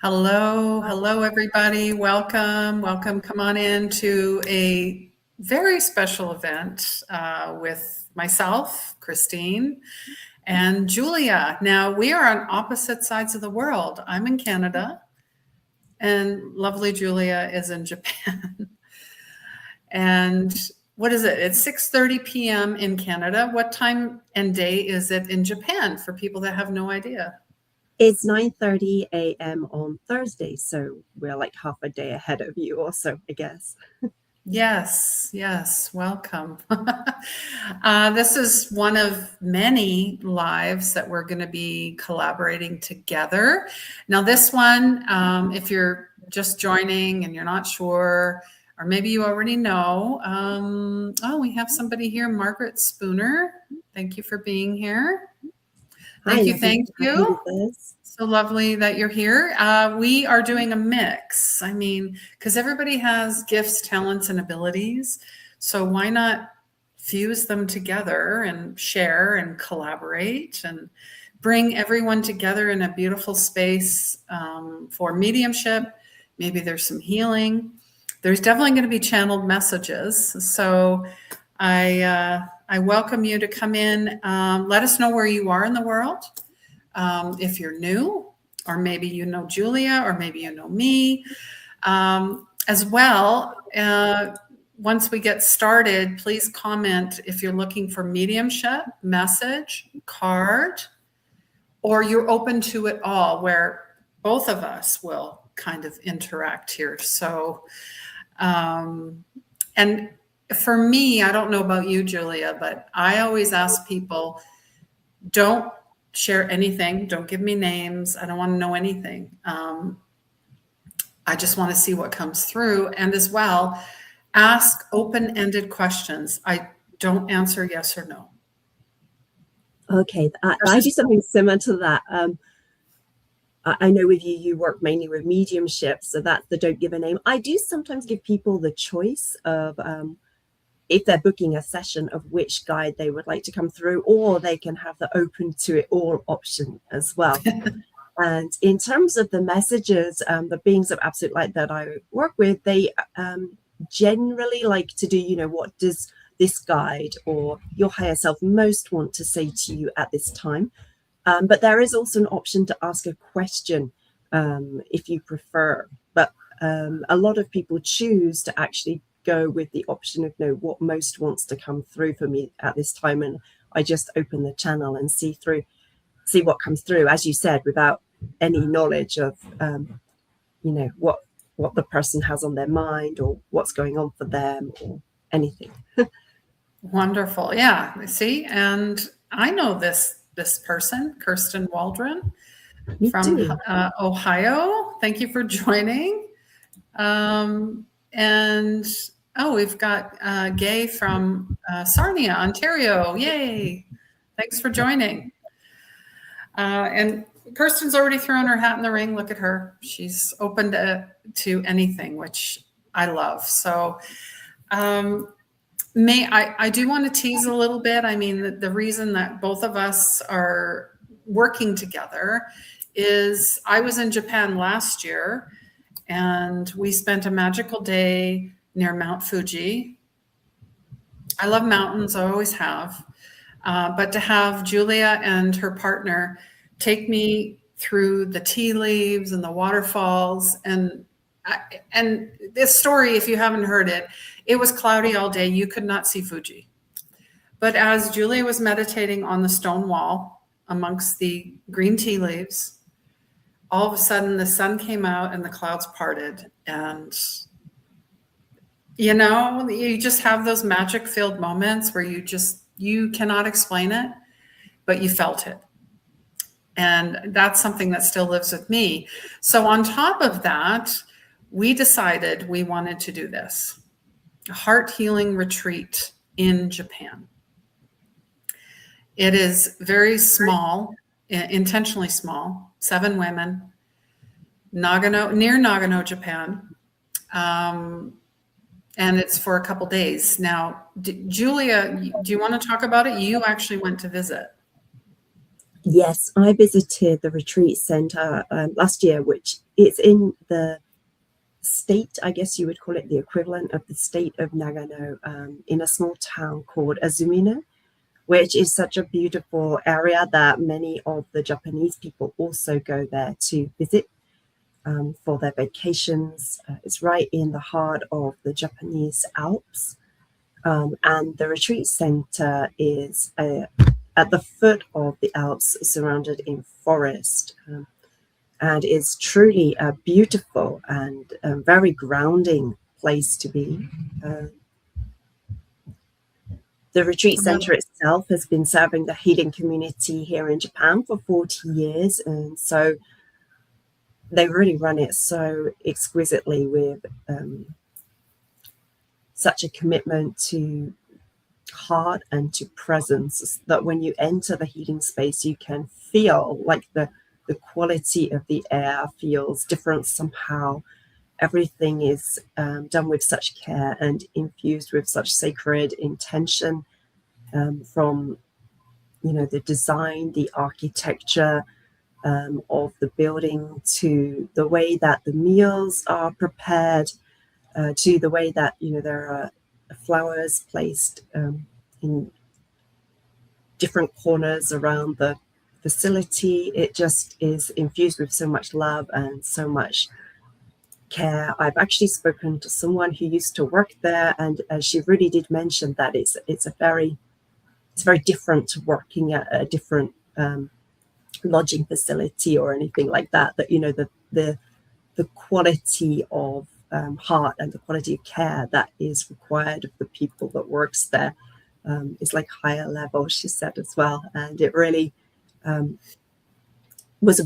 Hello, everybody. Welcome. Come on in to a very special event with myself, Christine, and Julia. Now, we are on opposite sides of the world. I'm in Canada, and lovely Julia is in Japan. And what is it? It's 6:30 p.m. in Canada. What time and day is it in Japan for people that have no idea? It's 9:30 a.m. on Thursday, so we're like half a day ahead of you also, I guess. Yes, welcome. This is one of many lives that we're going to be collaborating together. Now, this one, if you're just joining and you're not sure, or maybe you already know, we have somebody here, Margaret Spooner. Thank you for being here. Thank you. So lovely that you're here. We are doing a mix. I mean, because everybody has gifts, talents, and abilities. So why not fuse them together and share and collaborate and bring everyone together in a beautiful space for mediumship. Maybe there's some healing. There's definitely going to be channeled messages. So I welcome you to come in. Let us know where you are in the world. If you're new, or maybe you know Julia, or maybe you know me as well. Once we get started, please comment if you're looking for mediumship, message, card, or you're open to it all, where both of us will kind of interact here. So, and for me, I don't know about you, Julia, but I always ask people, don't share anything. Don't give me names. I don't want to know anything. I just want to see what comes through. And as well, ask open-ended questions. I don't answer yes or no. Okay, I do something similar to that. I know with you work mainly with mediumship, so that's the don't give a name. I do sometimes give people the choice of if they're booking a session of which guide they would like to come through, or they can have the open to it all option as well. And in terms of the messages, the beings of absolute light that I work with, they generally like to do, what does this guide or your higher self most want to say to you at this time? But there is also an option to ask a question if you prefer. But a lot of people choose to actually go with the option of what most wants to come through for me at this time, and I just open the channel and see what comes through, as you said, without any knowledge of what the person has on their mind or what's going on for them or anything. Wonderful. Yeah, see, and I know this person, Kirsten Waldron from Ohio. Thank you for joining. And we've got Gay from Sarnia, Ontario. Yay. Thanks for joining. And Kirsten's already thrown her hat in the ring. Look at her. She's open to anything, which I love. So I do want to tease a little bit. I mean, the reason that both of us are working together is I was in Japan last year, and we spent a magical day near Mount Fuji. I love mountains, I always have. But to have Julia and her partner take me through the tea leaves and the waterfalls, and this story, if you haven't heard it, it was cloudy all day. You could not see Fuji. But as Julia was meditating on the stone wall amongst the green tea leaves, all of a sudden the sun came out and the clouds parted, and you just have those magic filled moments where you cannot explain it, but you felt it. And that's something that still lives with me. So on top of that, we decided we wanted to do this, a heart healing retreat in Japan. It is very small, intentionally small, 7 women, near Nagano, Japan. And it's for a couple days. Now, Julia, do you want to talk about it? You actually went to visit. Yes, I visited the retreat center last year, which it's in the state, I guess you would call it the equivalent of the state of Nagano, in a small town called Azumino, which is such a beautiful area that many of the Japanese people also go there to visit for their vacations. It's right in the heart of the Japanese Alps. And the retreat center is at the foot of the Alps, surrounded in forest. And it's truly a beautiful and very grounding place to be. The retreat center itself has been serving the healing community here in Japan for 40 years. And so they really run it so exquisitely with such a commitment to heart and to presence, that when you enter the healing space, you can feel like the quality of the air feels different somehow. Everything is done with such care and infused with such sacred intention, from the design, the architecture of the building, to the way that the meals are prepared, to the way that there are flowers placed in different corners around the facility. It just is infused with so much love and so much care. I've actually spoken to someone who used to work there, and she really did mention that it's very different to working at a different lodging facility or anything like that. That the quality of heart and the quality of care that is required of the people that works there is like higher level, she said as well. And it really was a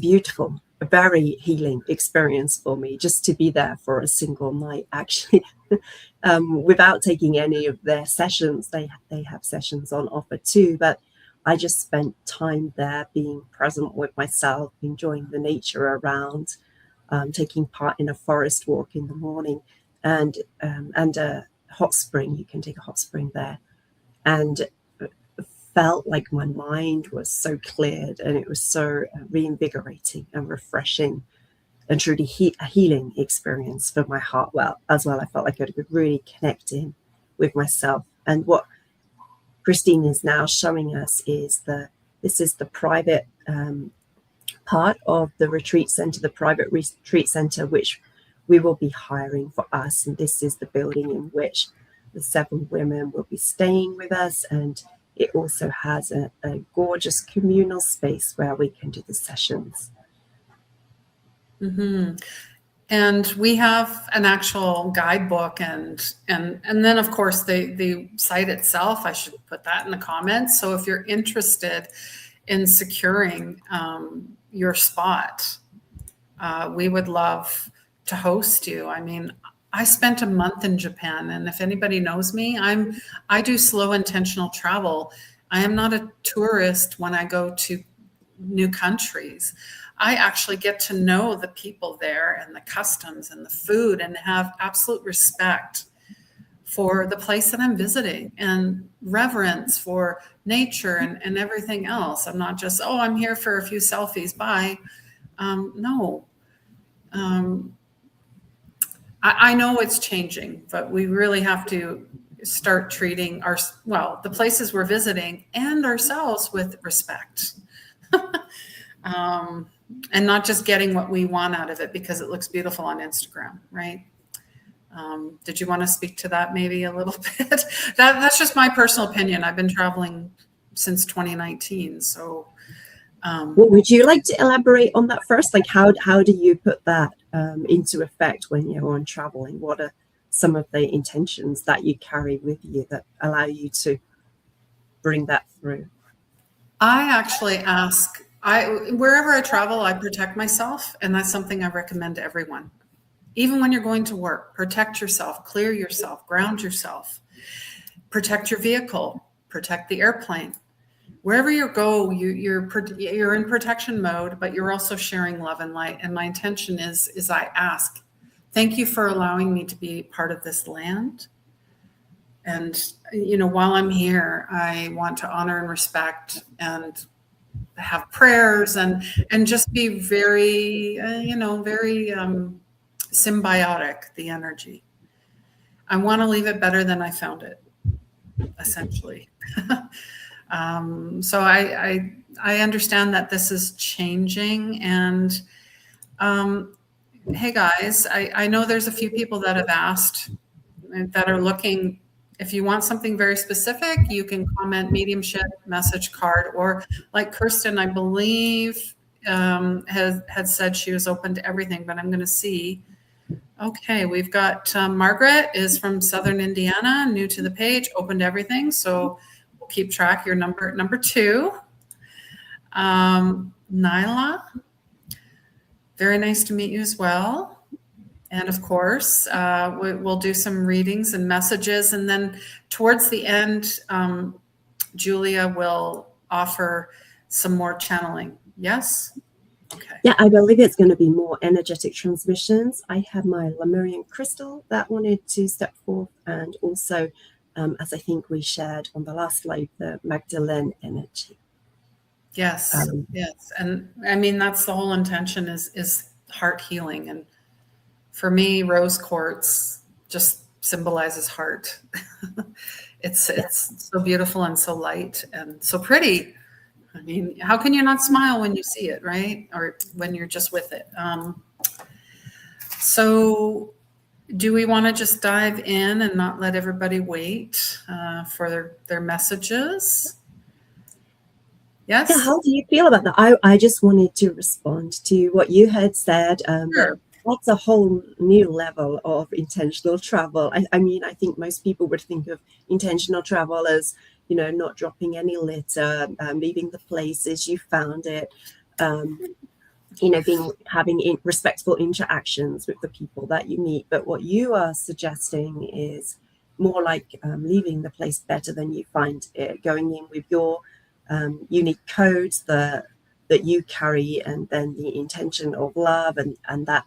very healing experience for me, just to be there for a single night, actually. Without taking any of their sessions. They have sessions on offer too, but I just spent time there being present with myself, enjoying the nature around, taking part in a forest walk in the morning, and a hot spring. You can take a hot spring there, and felt like my mind was so cleared, and it was so reinvigorating and refreshing, and truly a healing experience for my heart as well. I felt like I could really connect in with myself. And what Christine is now showing us is this is the private part of the retreat center, the private retreat center, which we will be hiring for us. And this is the building in which the 7 women will be staying with us. And it also has a gorgeous communal space where we can do the sessions. Mm-hmm. And we have an actual guidebook, and then of course the site itself. I should put that in the comments. So if you're interested in securing your spot, we would love to host you. I mean, I spent a month in Japan, and if anybody knows me, I do slow intentional travel. I am not a tourist when I go to new countries. I actually get to know the people there and the customs and the food, and have absolute respect for the place that I'm visiting, and reverence for nature and everything else. I'm not just, I'm here for a few selfies, bye. No. I know it's changing, but we really have to start treating the places we're visiting and ourselves with respect. And not just getting what we want out of it because it looks beautiful on Instagram, right? Did you want to speak to that maybe a little bit? That's just my personal opinion. I've been traveling since 2019. So would you like to elaborate on that first? Like how do you put that into effect when you're on traveling? What are some of the intentions that you carry with you that allow you to bring that through? I actually wherever I travel, I protect myself. And that's something I recommend to everyone. Even when you're going to work, protect yourself, clear yourself, ground yourself, protect your vehicle, protect the airplane. Wherever you go, you're in protection mode, but you're also sharing love and light. And my intention is I ask, thank you for allowing me to be part of this land. And, while I'm here, I want to honor and respect and have prayers and just be very, very symbiotic, the energy. I want to leave it better than I found it, essentially. So I understand that this is changing. And hey guys, I know there's a few people that have asked, that are looking. If you want something very specific, you can comment mediumship, message card, or like Kirsten, I believe, had said she was open to everything, but I'm going to see. Okay, we've got Margaret is from Southern Indiana, new to the page, open to everything. So we'll keep track. Your number 2. Nyla, very nice to meet you as well. And of course, we'll do some readings and messages. And then towards the end, Julia will offer some more channeling. Yes? Okay. Yeah, I believe it's going to be more energetic transmissions. I have my Lemurian crystal that wanted to step forth. And also, as I think we shared on the last live, the Magdalene energy. Yes, yes. And I mean, that's the whole intention is heart healing. And for me, rose quartz just symbolizes heart. It's so beautiful and so light and so pretty. I mean, how can you not smile when you see it, right? Or when you're just with it. So do we want to just dive in and not let everybody wait for their messages? Yes? Yeah, how do you feel about that? I just wanted to respond to what you had said. Sure. That's a whole new level of intentional travel. I mean, I think most people would think of intentional travel as, not dropping any litter, leaving the places you found it, having respectful interactions with the people that you meet. But what you are suggesting is more like leaving the place better than you find it, going in with your unique codes that you carry, and then the intention of love, and that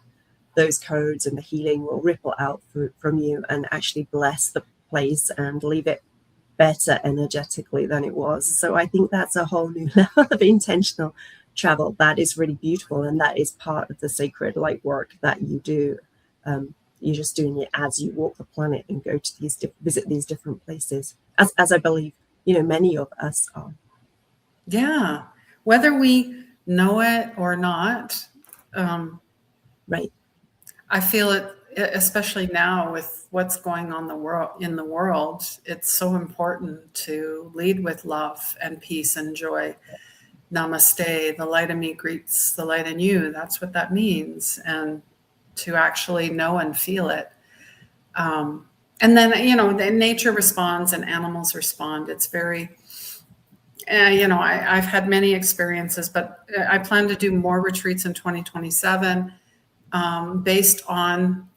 those codes and the healing will ripple out from you and actually bless the place and leave it better energetically than it was. So I think that's a whole new level of intentional travel that is really beautiful, and that is part of the sacred light work that you do. You're just doing it as you walk the planet and go to visit these different places, as I believe many of us are. Yeah, whether we know it or not. Right. I feel it, especially now with what's going on in the world. It's so important to lead with love and peace and joy. Namaste. The light in me greets the light in you. That's what that means, and to actually know and feel it. And then then nature responds and animals respond. It's very. I've had many experiences, but I plan to do more retreats in 2027 based on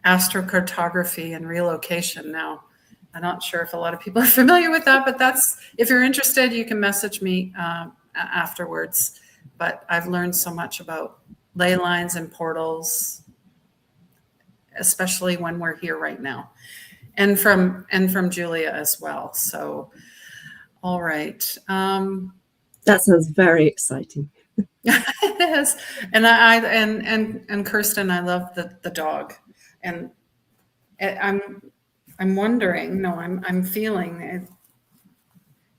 astrocartography and relocation. Now, I'm not sure if a lot of people are familiar with that, but if you're interested, you can message me afterwards. But I've learned so much about ley lines and portals, especially when we're here right now, and from Julia as well. So. All right. That sounds very exciting. It is. And and Kirsten, I love the dog. And I'm wondering, no, I'm feeling it.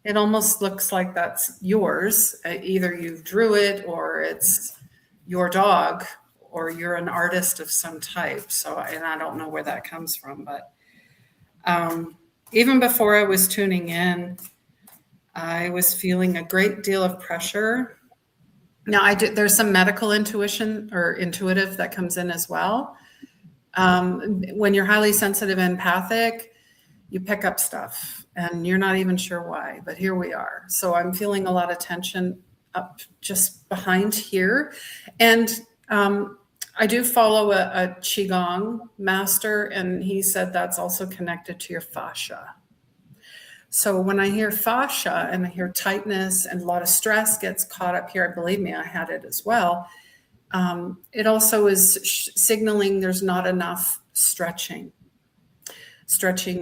It almost looks like that's yours. Either you drew it, or it's your dog, or you're an artist of some type. So, and I don't know where that comes from, but even before I was tuning in, I was feeling a great deal of pressure. Now, there's some medical intuition or intuitive that comes in as well. When you're highly sensitive and empathic, you pick up stuff and you're not even sure why, but here we are. So I'm feeling a lot of tension up just behind here. And I do follow a Qigong master, and he said that's also connected to your fascia. So when I hear fascia and I hear tightness and a lot of stress gets caught up here, believe me, I had it as well. It also is signaling there's not enough stretching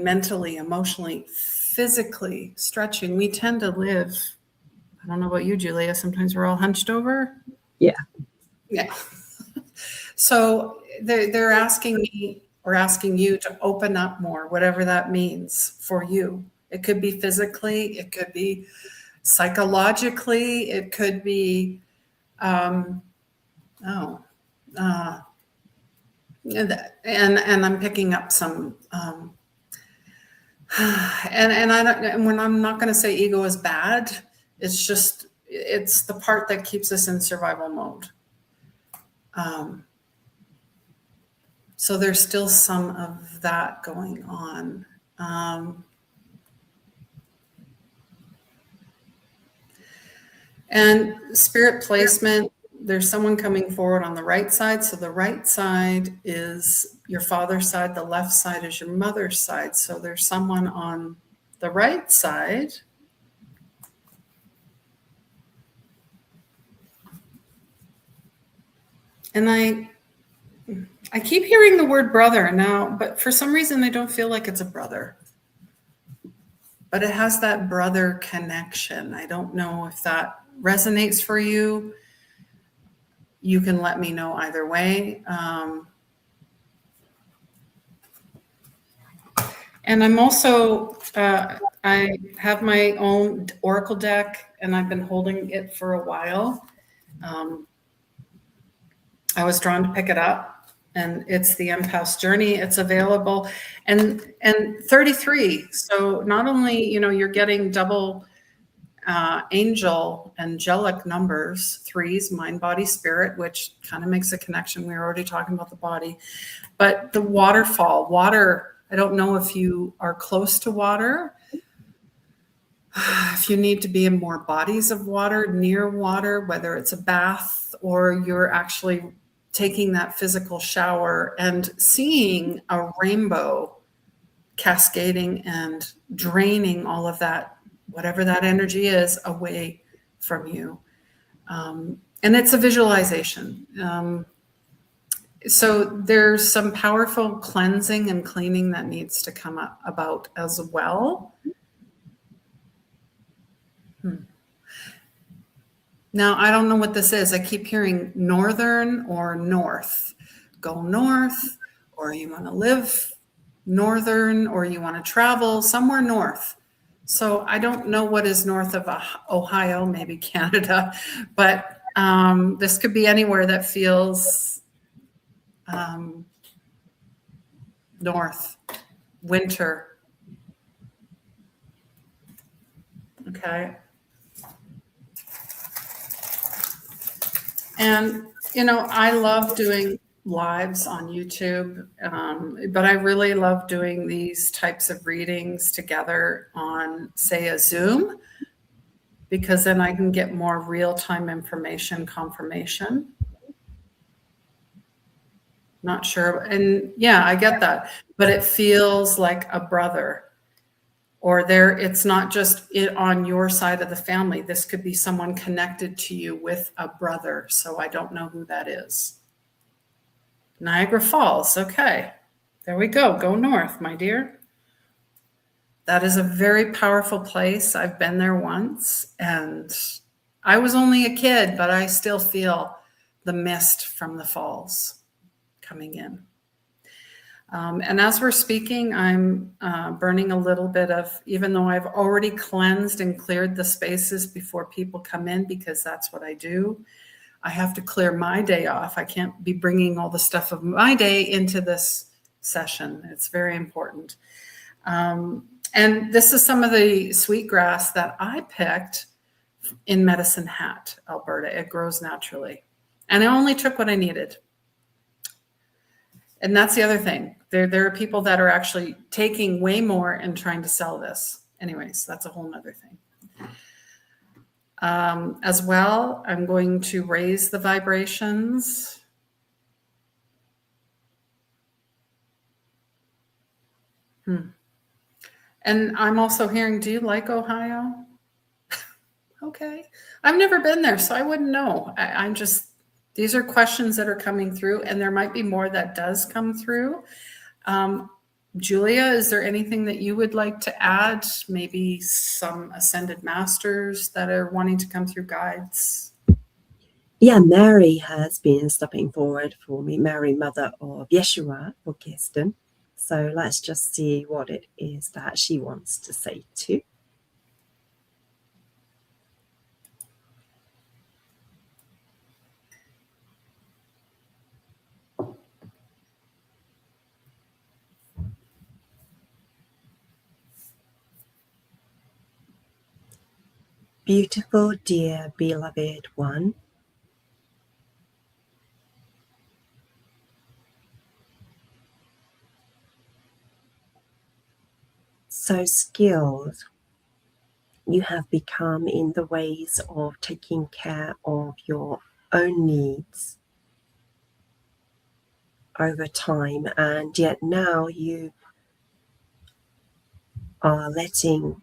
mentally, emotionally, physically stretching. We tend to live I don't know about you, Julia. Sometimes we're all hunched over. Yeah. Yeah. So they're asking me or asking you to open up more, whatever that means for you. It could be physically, it could be psychologically, it could be, and I'm picking up some, and I don't, and when I'm not going to say ego is bad, it's just, it's the part that keeps us in survival mode. So there's still some of that going on. And spirit placement, there's someone coming forward on the right side. So the right side is your father's side. The left side is your mother's side. So there's someone on the right side. And I keep hearing the word brother now, but for some reason I don't feel like it's a brother. But it has that brother connection. I don't know if that resonates for you. You can let me know either way. And I'm also, I have my own Oracle deck, and I've been holding it for a while. I was drawn to pick it up, and it's the Empath's Journey. It's available, and 33. So not only, you know, you're getting double angelic numbers, 3s, mind, body, spirit, which kind of makes a connection. We were already talking about the body, but the waterfall, water. I don't know if you are close to water, if you need to be in more bodies of water, near water, whether it's a bath or you're actually taking that physical shower and seeing a rainbow cascading and draining all of that, whatever that energy is, away from you. And it's a visualization. So there's some powerful cleansing and cleaning that needs to come about as well. Now, I don't know what this is. I keep hearing northern or north. Go north, or you want to live northern, or you want to travel somewhere north. So I don't know what is north of Ohio, maybe Canada, but this could be anywhere that feels north, winter. Okay. And, you know, I love doing lives on YouTube, but I really love doing these types of readings together on, say, a Zoom, because then I can get more real-time information confirmation. Not sure. And yeah, I get that, but it feels like a brother, or there, it's not just it on your side of the family. This could be someone connected to you with a brother. So I don't know who that is. Niagara Falls. Okay. There we go. Go north, my dear. That is a very powerful place. I've been there once, and I was only a kid, but I still feel the mist from the falls coming in. And as we're speaking, I'm burning a little bit of, even though I've already cleansed and cleared the spaces before people come in, because that's what I do. I have to clear my day off. I can't be bringing all the stuff of my day into this session. It's very important. And this is some of the sweetgrass that I picked in Medicine Hat, Alberta. It grows naturally. And I only took what I needed. And that's the other thing. There are people that are actually taking way more and trying to sell this. Anyways, that's a whole nother thing. As well, I'm going to raise the vibrations. And I'm also hearing, do you like Ohio? Okay. I've never been there, so I wouldn't know. I'm just, these are questions that are coming through, and there might be more that does come through. Julia, is there anything that you would like to add? Maybe some ascended masters that are wanting to come through guides? Yeah, Mary has been stepping forward for me, Mary, mother of Yeshua, for Kirsten. So let's just see what it is that she wants to say too. Beautiful, dear, beloved one, so skilled you have become in the ways of taking care of your own needs over time, and yet now you are letting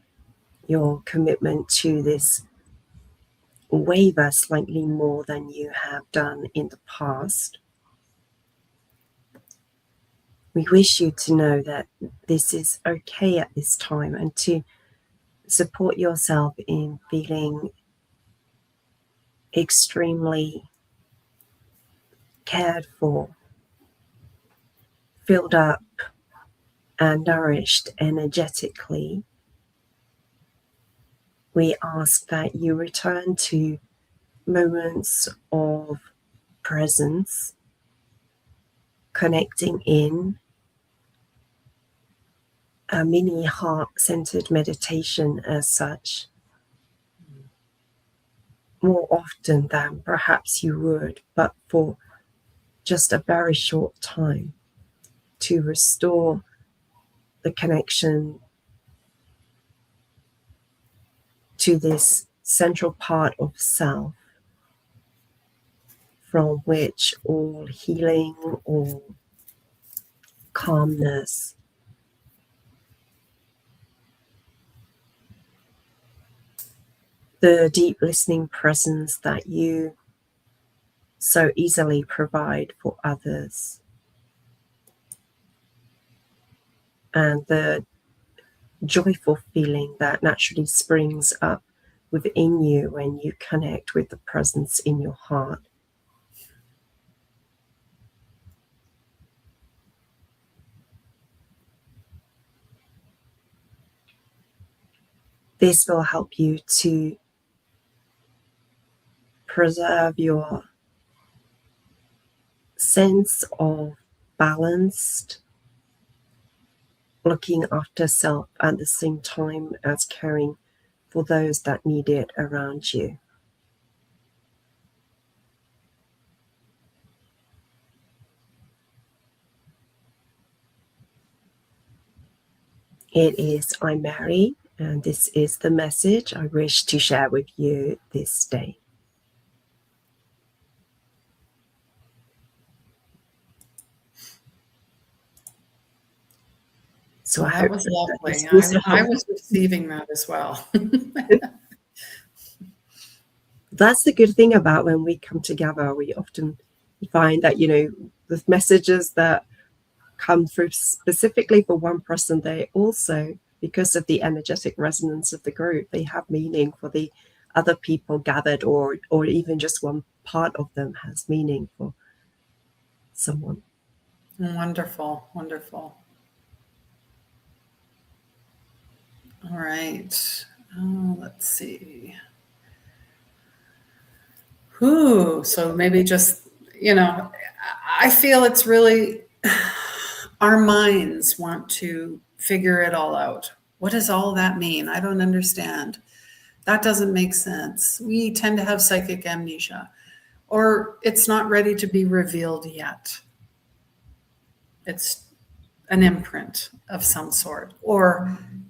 your commitment to this waver slightly more than you have done in the past. We wish you to know that this is okay at this time, and to support yourself in feeling extremely cared for, filled up, and nourished energetically. We ask that you return to moments of presence, connecting in a mini heart-centered meditation as such, more often than perhaps you would, but for just a very short time, to restore the connection to this central part of self from which all healing, all calmness, the deep listening presence that you so easily provide for others, and the joyful feeling that naturally springs up within you when you connect with the presence in your heart. This will help you to preserve your sense of balanced, looking after self at the same time as caring for those that need it around you. It is I'm Mary, and this is the message I wish to share with you this day. So that was lovely. I was receiving that as well. That's the good thing about when we come together. We often find that, the messages that come through specifically for one person, they also, because of the energetic resonance of the group, they have meaning for the other people gathered, or even just one part of them has meaning for someone. Wonderful, wonderful. All right. Let's see. So maybe just, I feel it's really, our minds want to figure it all out. What does all that mean? I don't understand. That doesn't make sense. We tend to have psychic amnesia, or it's not ready to be revealed yet. It's an imprint of some sort,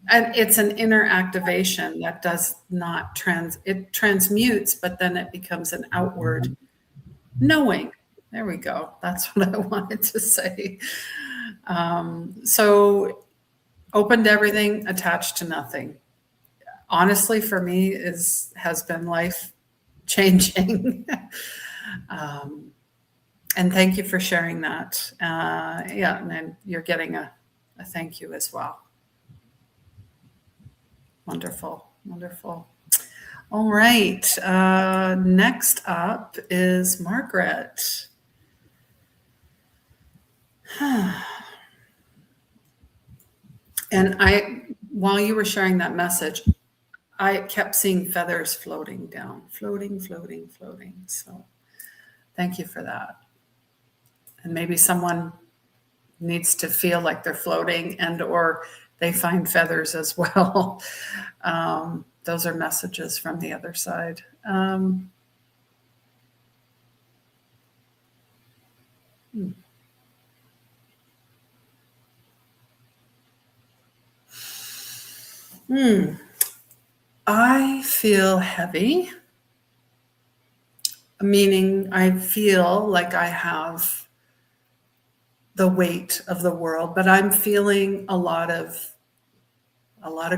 and it's an inner activation that does not it transmutes, but then it becomes an outward knowing. There we go. That's what I wanted to say. So open to everything, attached to nothing. Honestly, for me, has been life changing. And thank you for sharing that. And then you're getting a thank you as well. Wonderful, wonderful. All right. Next up is Margaret. And while you were sharing that message, I kept seeing feathers floating down, floating, floating, floating. So thank you for that. And maybe someone needs to feel like they're floating and or they find feathers as well. Those are messages from the other side. I feel heavy, meaning I feel like I have the weight of the world, but I'm feeling a lot of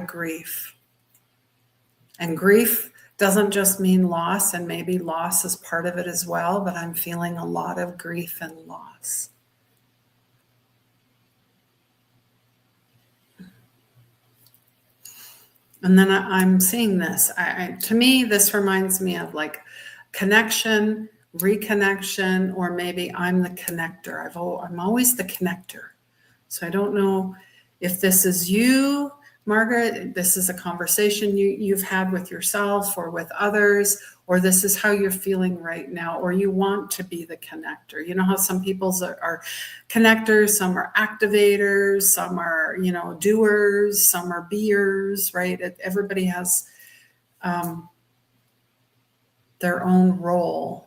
grief. And grief doesn't just mean loss, and maybe loss is part of it as well, but I'm feeling a lot of grief and loss. And then I'm seeing this. To me, this reminds me of like connection, reconnection, or maybe I'm the connector. I'm always the connector. So I don't know if this is you, Margaret, this is a conversation you've had with yourself or with others, or this is how you're feeling right now, or you want to be the connector. You know how some people are connectors, some are activators, some are, doers, some are beers, right? Everybody has their own role.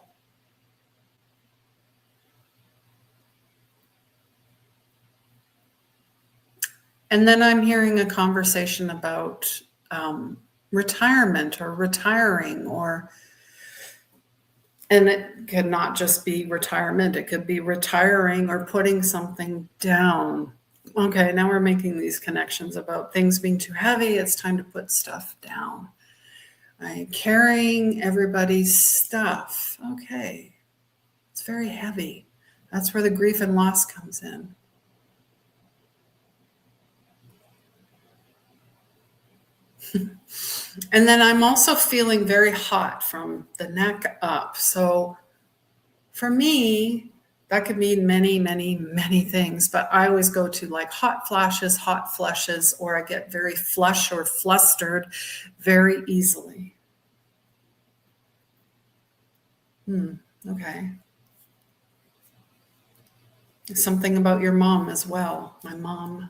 And then I'm hearing a conversation about retirement or retiring, and it could not just be retirement. It could be retiring or putting something down. Okay, now we're making these connections about things being too heavy. It's time to put stuff down. I'm carrying everybody's stuff. Okay, it's very heavy. That's where the grief and loss comes in. And then I'm also feeling very hot from the neck up. So for me, that could mean many, many, many things, but I always go to like hot flashes, hot flushes, or I get very flush or flustered very easily. Okay. Something about your mom as well, my mom.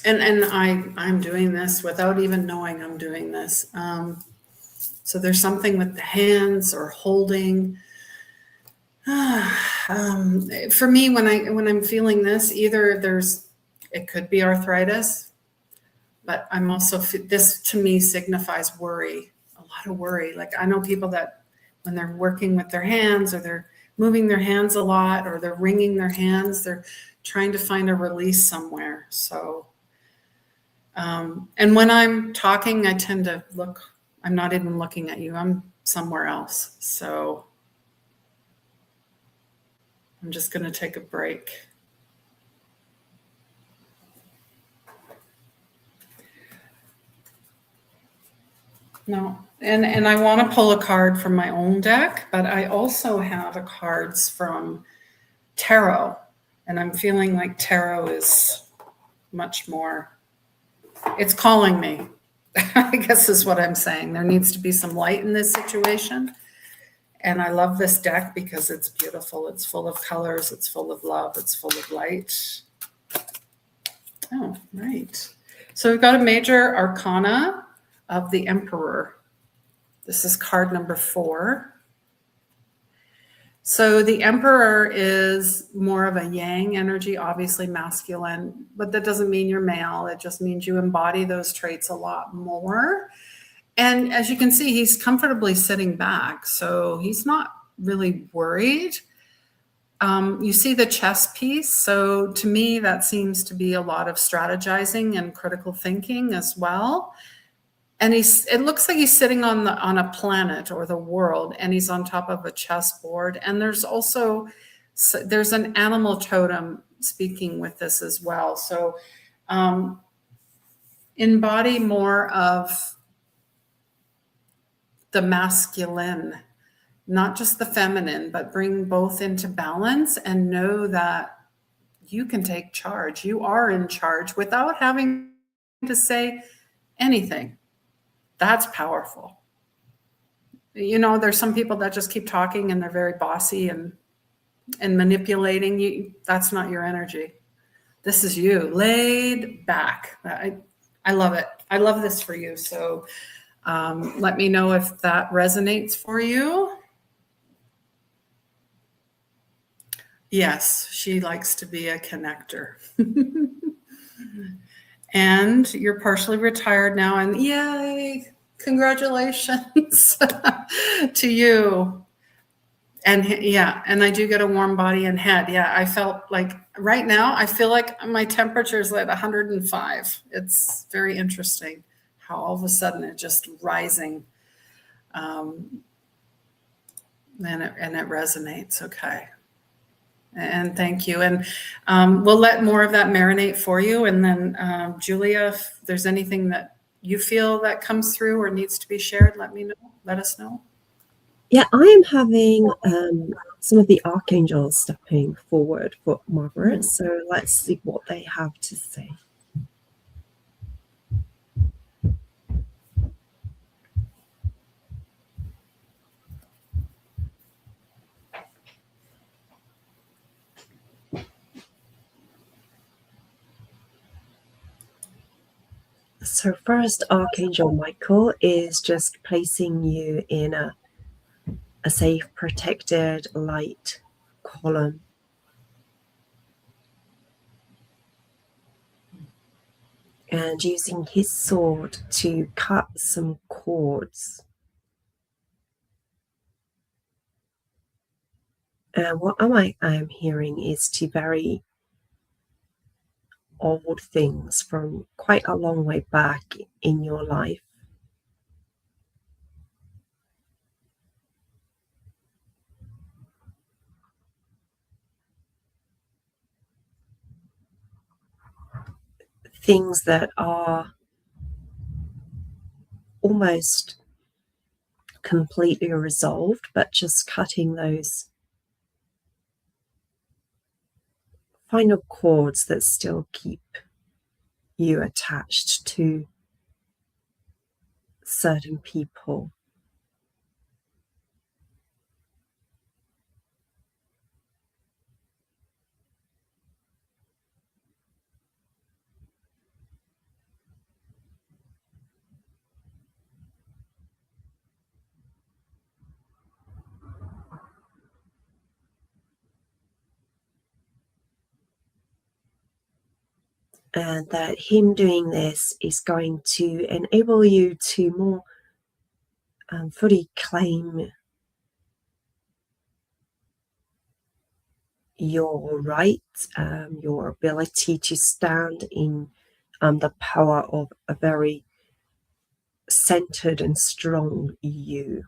And I'm doing this without even knowing I'm doing this. So there's something with the hands or holding. For me, when I'm feeling this, either it could be arthritis, but I'm also, this to me signifies worry, a lot of worry. Like I know people that when they're working with their hands or they're moving their hands a lot or they're wringing their hands, they're trying to find a release somewhere. So and when I'm talking, I tend to I'm not even looking at you. I'm somewhere else. So I'm just going to take a break. No, and I want to pull a card from my own deck, but I also have cards from tarot, and I'm feeling like tarot is much more. It's calling me, I guess is what I'm saying. There needs to be some light in this situation. And I love this deck because it's beautiful. It's full of colors. It's full of love. It's full of light. Oh, right. So we've got a major arcana of the Emperor. This is card number 4. So the Emperor is more of a yang energy, obviously masculine, but that doesn't mean you're male. It just means you embody those traits a lot more. And as you can see, he's comfortably sitting back. So he's not really worried. You see the chess piece. So to me, that seems to be a lot of strategizing and critical thinking as well. And it looks like he's sitting on a planet or the world, and he's on top of a chessboard. And there's also So there's an animal totem speaking with this as well. So embody more of the masculine, not just the feminine, but bring both into balance and know that you can take charge. You are in charge without having to say anything. That's powerful. You know, there's some people that just keep talking and they're very bossy and manipulating you. That's not your energy. This is you laid back. I love it. I love this for you. So let me know if that resonates for you. Yes, she likes to be a connector. And you're partially retired now, and yay, congratulations to you. And yeah, and I do get a warm body and head. Yeah, I felt like right now, I feel like my temperature is at 105. It's very interesting how all of a sudden it's just rising. And it resonates. Okay. And thank you. And we'll let more of that marinate for you. And then Julia, if there's anything that you feel that comes through or needs to be shared, let me know. Let us know. Yeah, I am having some of the archangels stepping forward for Margaret. So let's see what they have to say. So first, Archangel Michael is just placing you in a safe, protected light column. And using his sword to cut some cords. And what I am hearing is two very old things from quite a long way back in your life. Things that are almost completely resolved, but just cutting those final cords that still keep you attached to certain people. And that him doing this is going to enable you to more fully claim your right, your ability to stand in the power of a very centered and strong you.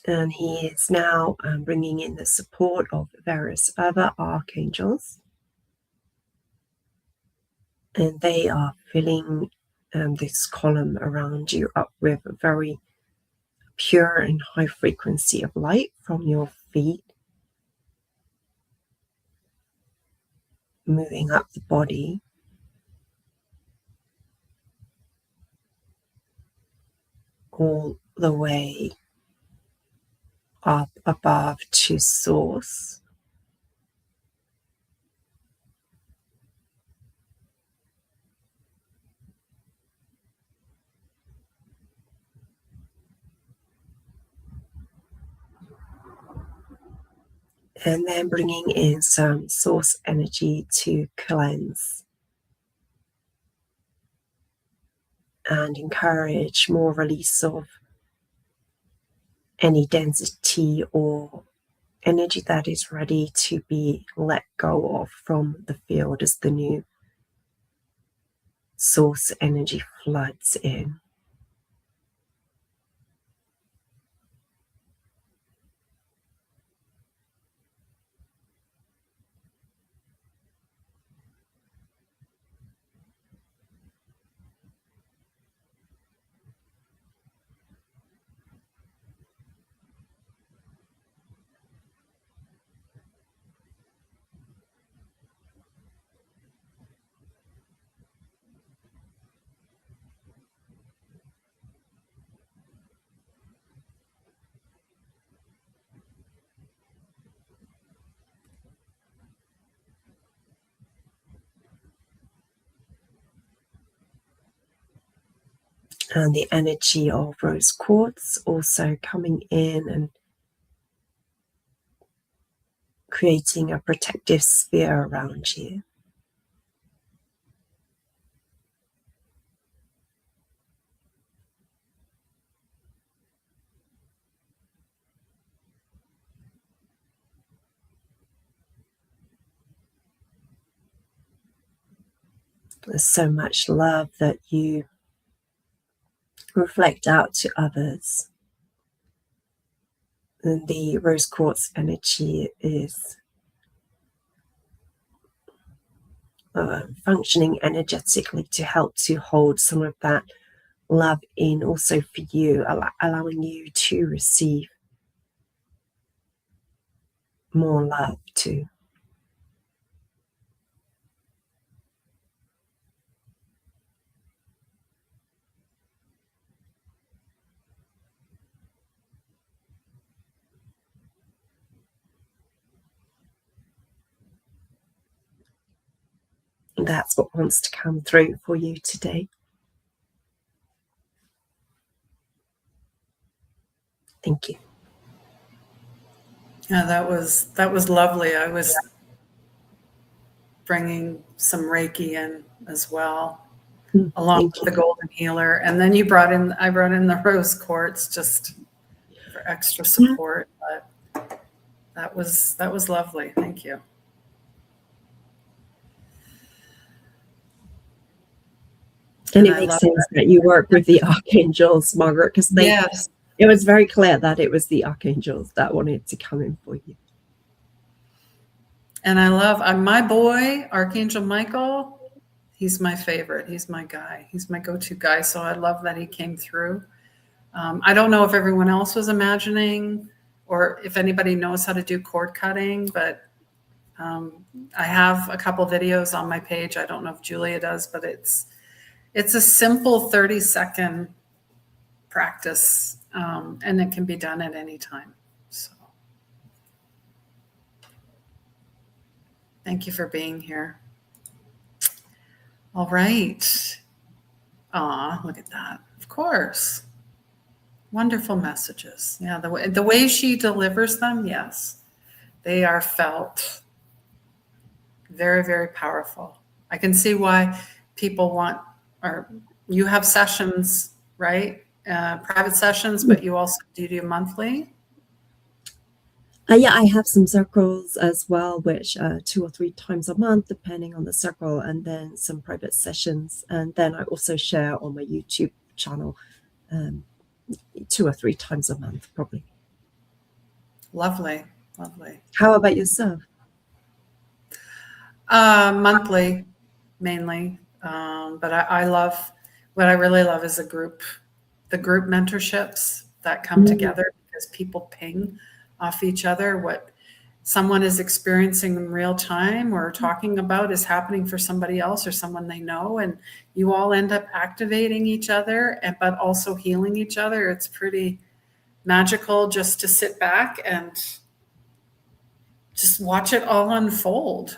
And he is now bringing in the support of various other archangels. And they are filling this column around you up with a very pure and high frequency of light from your feet, moving up the body, all the way up above to source. And then bringing in some source energy to cleanse and encourage more release of any density or energy that is ready to be let go of from the field as the new source energy floods in. And the energy of rose quartz also coming in and creating a protective sphere around you. There's so much love that you reflect out to others. And the rose quartz energy is functioning energetically to help to hold some of that love in also for you, allowing you to receive more love too. That's what wants to come through for you today. Thank you. Yeah, that was lovely. I was bringing some Reiki in as well, along with the golden healer, and then I brought in the rose quartz just for extra support. But that was lovely. Thank you. And it makes sense that you work with the archangels, Margaret, because it was very clear that it was the archangels that wanted to come in for you. And I love my boy, Archangel Michael. He's my favorite. He's my guy. He's my go-to guy. So I love that he came through. I don't know if everyone else was imagining or if anybody knows how to do cord cutting, but I have a couple videos on my page. I don't know if Julia does, but it's a simple 30-second practice, and it can be done at any time. So thank you for being here. All right. Aw, look at that. Of course. Wonderful messages. Yeah, the way she delivers them, yes, they are felt very, very powerful. I can see why people want, or you have sessions, right? Private sessions, but you also do monthly. Yeah, I have some circles as well, which 2 or 3 times a month, depending on the circle, and then some private sessions. And then I also share on my YouTube channel 2 or 3 times a month, probably. Lovely, lovely. How about yourself? Monthly, mainly. But I love, what I really love is the group mentorships that come together, because people ping off each other. What someone is experiencing in real time or talking about is happening for somebody else or someone they know, and you all end up activating each other, but also healing each other. It's pretty magical just to sit back and just watch it all unfold.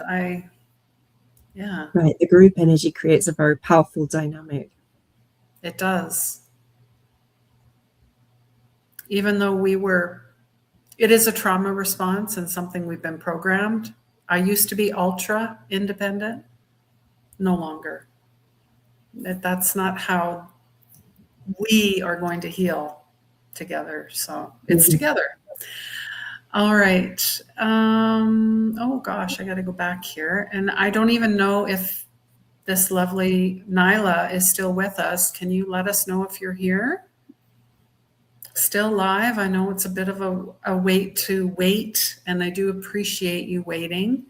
Yeah. Right. The group energy creates a very powerful dynamic. It does. Even though it is a trauma response and something we've been programmed. I used to be ultra independent. No longer. That's not how we are going to heal together. So it's together. All right. Oh gosh, I got to go back here. And I don't even know if this lovely Nyla is still with us. Can you let us know if you're here? Still live. I know it's a bit of a wait to wait, and I do appreciate you waiting.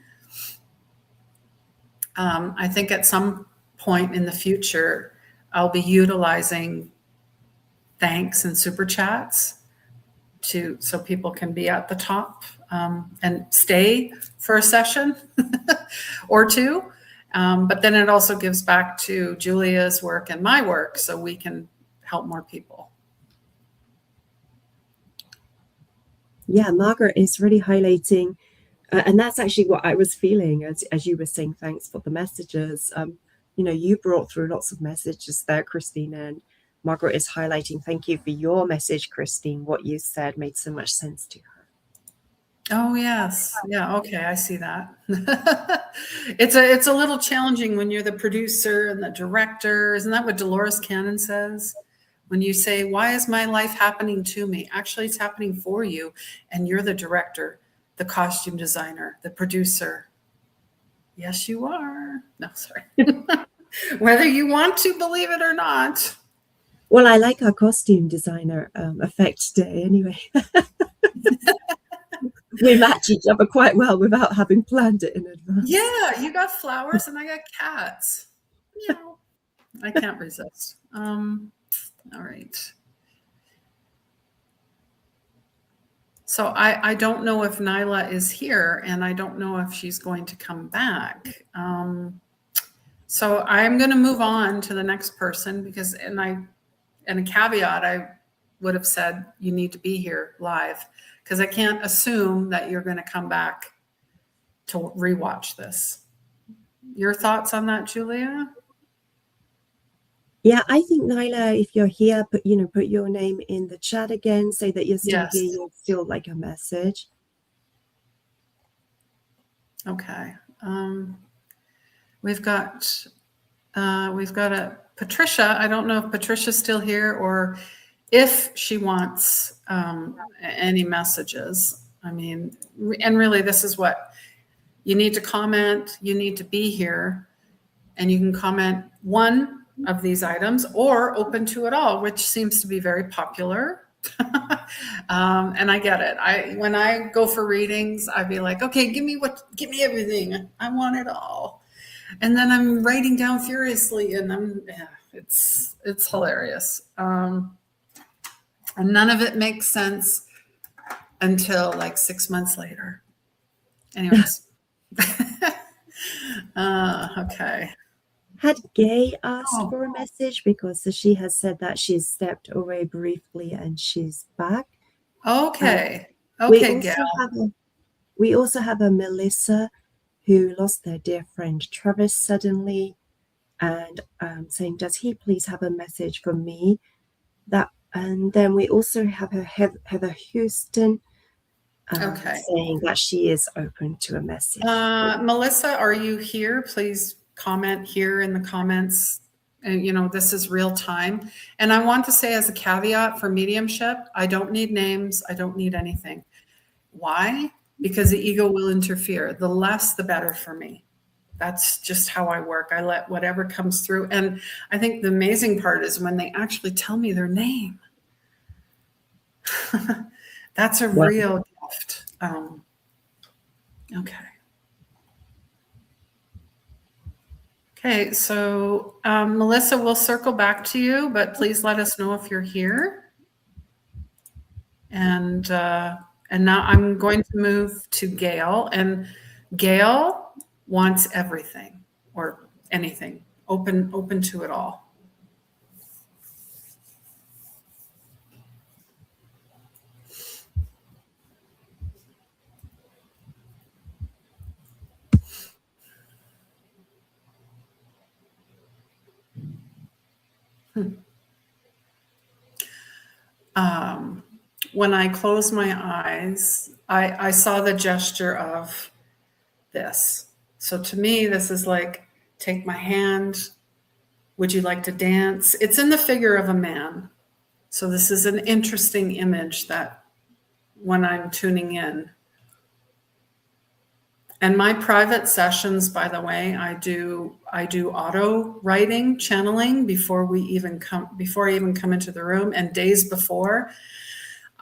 I think at some point in the future, I'll be utilizing thanks and super chats so people can be at the top and stay for a session or two. But then it also gives back to Julia's work and my work, so we can help more people. Yeah, Margaret is really highlighting, and that's actually what I was feeling as you were saying thanks for the messages. You brought through lots of messages there, Christine, and Margaret is highlighting, thank you for your message, Christine. What you said made so much sense to her. Oh, yes. Yeah. Okay. I see that. It's a little challenging when you're the producer and the director. Isn't that what Dolores Cannon says? When you say, why is my life happening to me? Actually, it's happening for you. And you're the director, the costume designer, the producer. Yes, you are. No, sorry. Whether you want to believe it or not. Well, I like our costume designer effect today anyway. We match each other quite well without having planned it in advance. Yeah, you got flowers and I got cats. Meow. I can't resist. All right. So I don't know if Nyla is here, and I don't know if she's going to come back. So I'm going to move on to the next person because, and a caveat, I would have said you need to be here live because I can't assume that you're going to come back to rewatch this. Your thoughts on that, Julia? Yeah, I think, Nyla, if you're here, put your name in the chat again, say that you're still Yes. here, you'll still like a message. Okay. We've got a Patricia. I don't know if Patricia's still here or if she wants any messages. I mean, and really this is what you need to comment. You need to be here and you can comment one of these items or open to it all, which seems to be very popular. And I get it. When I go for readings, I'd be like, okay, give me everything. I want it all. And then I'm writing down furiously and it's hilarious. And none of it makes sense until like 6 months later. Anyways. Okay. Had Gay asked for a message because she has said that she's stepped away briefly and she's back. Okay. Okay, we also have a Melissa who lost their dear friend Travis suddenly and saying, does he please have a message for me? And then we also have a Heather Houston saying that she is open to a message. Melissa, are you here? Please comment here in the comments. And this is real time. And I want to say as a caveat for mediumship, I don't need names. I don't need anything. Why? Because the ego will interfere. The less, the better for me. That's just how I work. I let whatever comes through. And I think the amazing part is when they actually tell me their name. That's a real gift. Okay. Okay, so Melissa, we'll circle back to you, but please let us know if you're here. And now I'm going to move to Gail, and Gail wants everything or anything, open to it all. When I closed my eyes, I saw the gesture of this. So to me, this is like, take my hand. Would you like to dance? It's in the figure of a man. So this is an interesting image that when I'm tuning in. And my private sessions, by the way, I do auto writing, channeling before I even come into the room. And days before,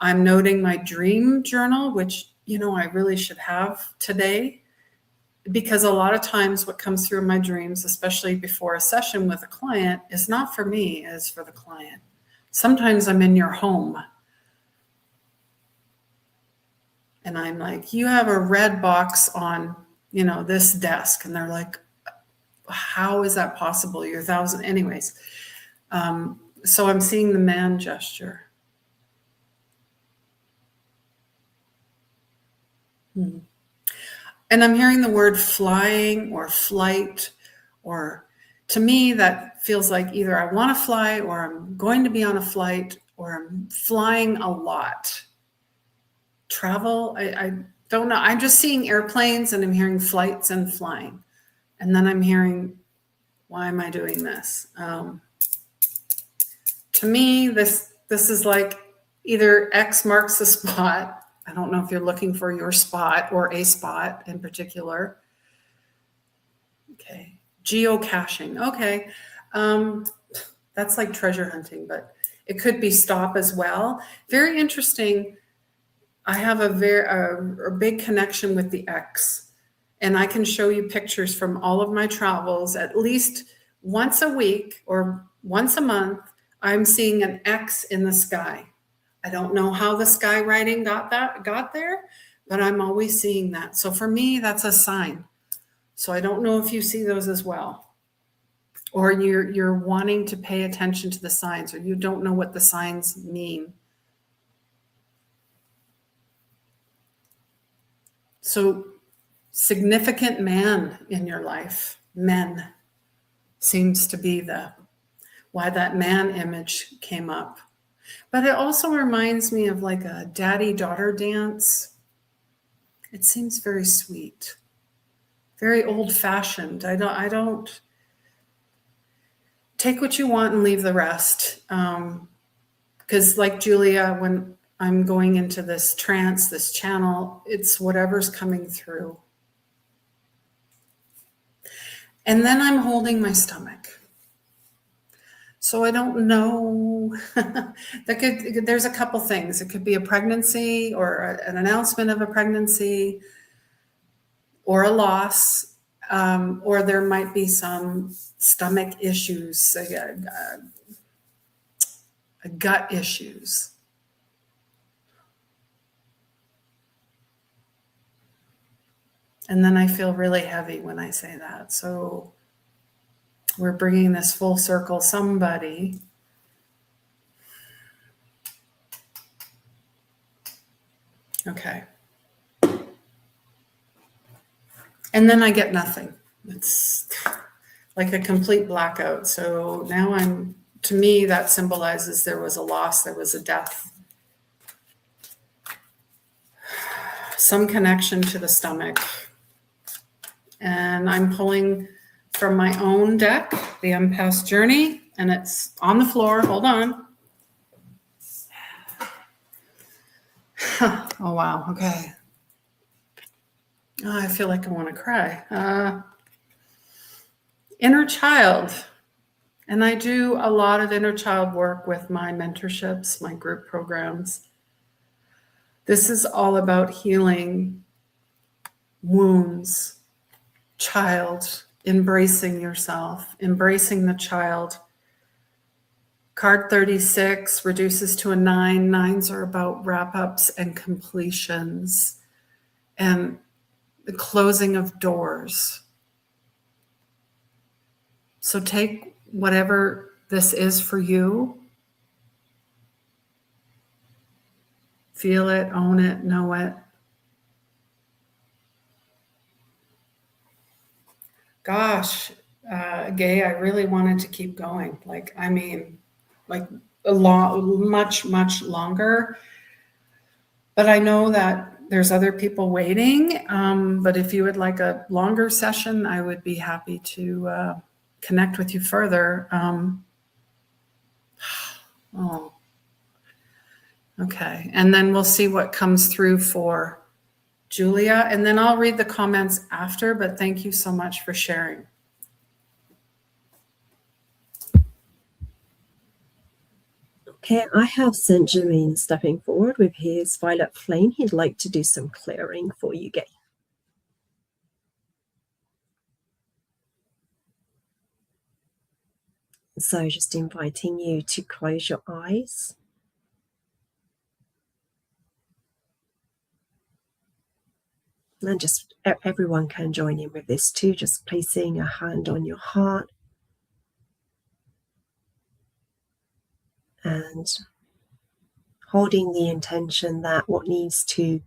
I'm noting my dream journal, which I really should have today, because a lot of times what comes through in my dreams, especially before a session with a client, is not for me, it's for the client. Sometimes I'm in your home. And I'm like, you have a red box on, this desk. And they're like, how is that possible? You're 1,000. Anyways. So I'm seeing the man gesture. And I'm hearing the word flying or flight or to me, that feels like either I want to fly, or I'm going to be on a flight, or I'm flying a lot. Travel, I don't know. I'm just seeing airplanes, and I'm hearing flights and flying. And then I'm hearing, why am I doing this? To me, this is like either X marks the spot. I don't know if you're looking for your spot or a spot in particular. Okay. Geocaching. Okay. That's like treasure hunting, but it could be stop as well. Very interesting. I have a big connection with the X, and I can show you pictures from all of my travels. At least once a week or once a month, I'm seeing an X in the sky. I don't know how the skywriting got there, but I'm always seeing that. So for me, that's a sign. So I don't know if you see those as well, or you're wanting to pay attention to the signs, or you don't know what the signs mean. So significant man in your life, men, seems to be why that man image came up. But it also reminds me of like a daddy-daughter dance. It seems very sweet, very old-fashioned. I don't take what you want and leave the rest. Because like Julia, when I'm going into this trance, this channel, it's whatever's coming through. And then I'm holding my stomach. So I don't know. There's a couple things. It could be a pregnancy, or an announcement of a pregnancy, or a loss, or there might be some stomach issues, gut issues. And then I feel really heavy when I say that. So we're bringing this full circle. Somebody. Okay. And then I get nothing. It's like a complete blackout. So now to me, that symbolizes there was a loss, there was a death. Some connection to the stomach. And I'm pulling from my own deck, the Empath's Journey, and it's on the floor. Hold on. Oh, wow. Okay. Oh, I feel like I want to cry. Inner child. And I do a lot of inner child work with my mentorships, my group programs. This is all about healing wounds, child, embracing yourself, embracing the child. Card 36 reduces to a 9. 9s are about wrap-ups and completions and the closing of doors. So take whatever this is for you. Feel it, own it, know it. Gosh, Gay, I really wanted to keep going. Like much longer. But I know that there's other people waiting. But if you would like a longer session, I would be happy to connect with you further. Oh, okay. And then we'll see what comes through for Julia, and then I'll read the comments after, but thank you so much for sharing. Okay, I have St. Germain stepping forward with his violet flame. He'd like to do some clearing for you, Gay. So just inviting you to close your eyes. And just everyone can join in with this too, just placing a hand on your heart and holding the intention that what needs to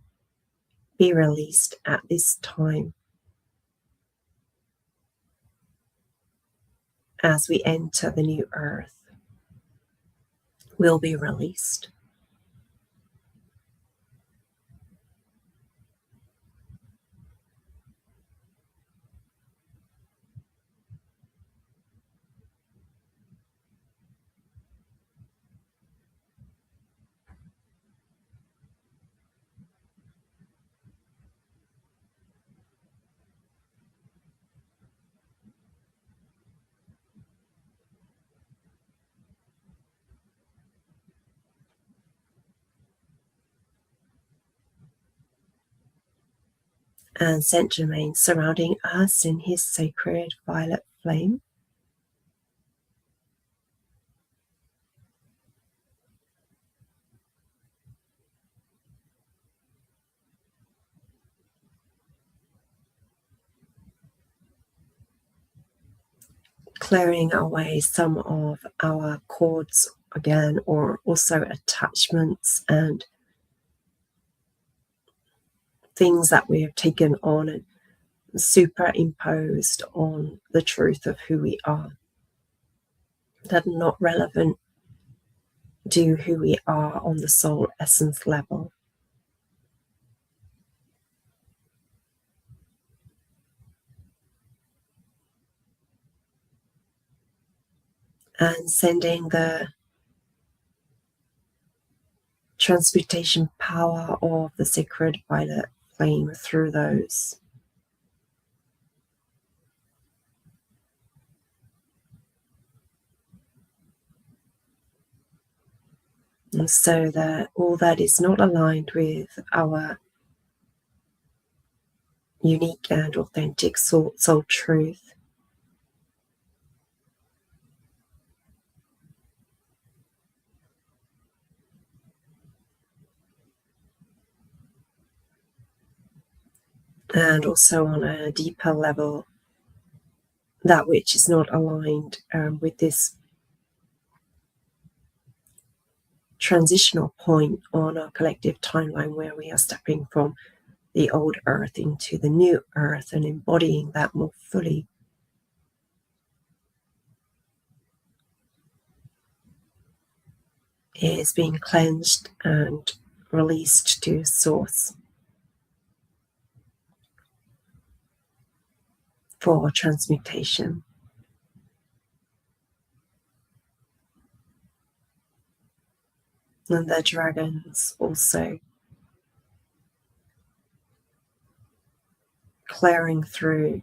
be released at this time. as we enter the new earth will be released. And Saint Germain surrounding us in his sacred violet flame. Clearing away some of our cords again, or also attachments and things that we have taken on and superimposed on the truth of who we are, that are not relevant to who we are on the soul essence level. And sending the transmutation power of the sacred violet flame through those. And so that all that is not aligned with our unique and authentic soul truth and also on a deeper level, that which is not aligned with this transitional point on our collective timeline where we are stepping from the old earth into the new earth and embodying that more fully. Is being cleansed and released to source for transmutation. And the dragons also clearing through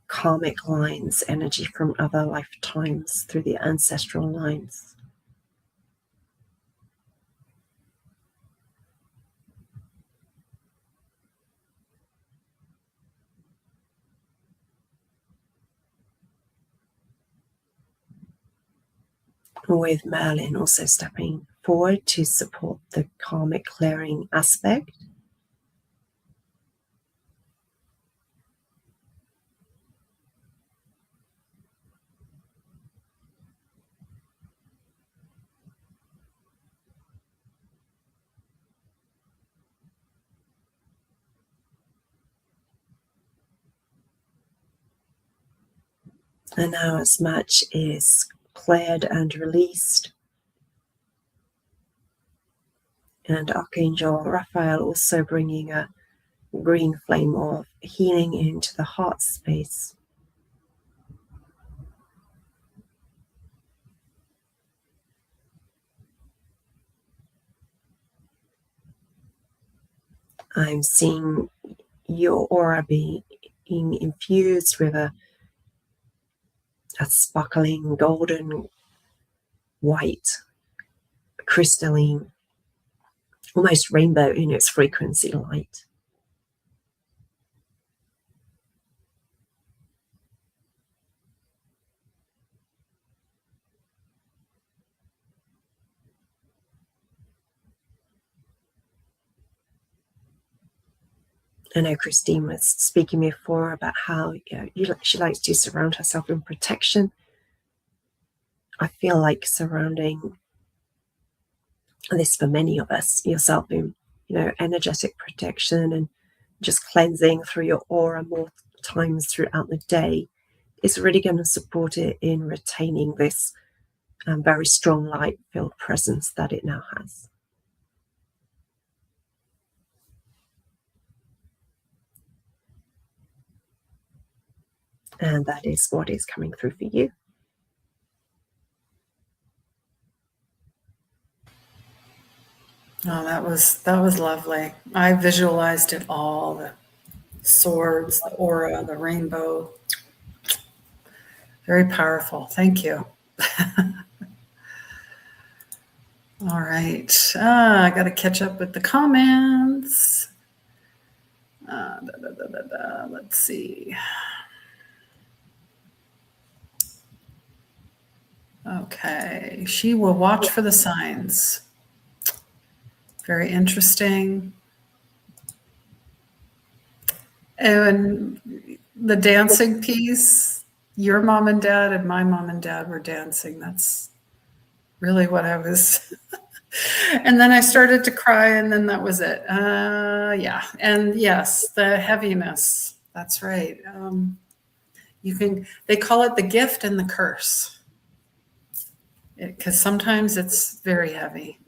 karmic lines, energy from other lifetimes through the ancestral lines. With Merlin also stepping forward to support the karmic clearing aspect. And now as much is cleared and released. And Archangel Raphael also bringing a green flame of healing into the heart space. I'm seeing your aura being infused with a sparkling golden white, crystalline, almost rainbow in its frequency light. I know Christine was speaking before about how she likes to surround herself in protection. I feel like surrounding this for many of us, yourself in energetic protection and just cleansing through your aura more times throughout the day, is really going to support it in retaining this very strong light-filled presence that it now has. And that is what is coming through for you. Oh, that was lovely. I visualized it all, the swords, the aura, the rainbow. Very powerful. Thank you. All right. I got to catch up with the comments. Let's see. Okay. She will watch for the signs. Very interesting. And the dancing piece, your mom and dad and my mom and dad were dancing. That's really what I was. And then I started to cry, and then that was it. Yeah. And yes, the heaviness. That's right. They call it the gift and the curse. Because sometimes it's very heavy.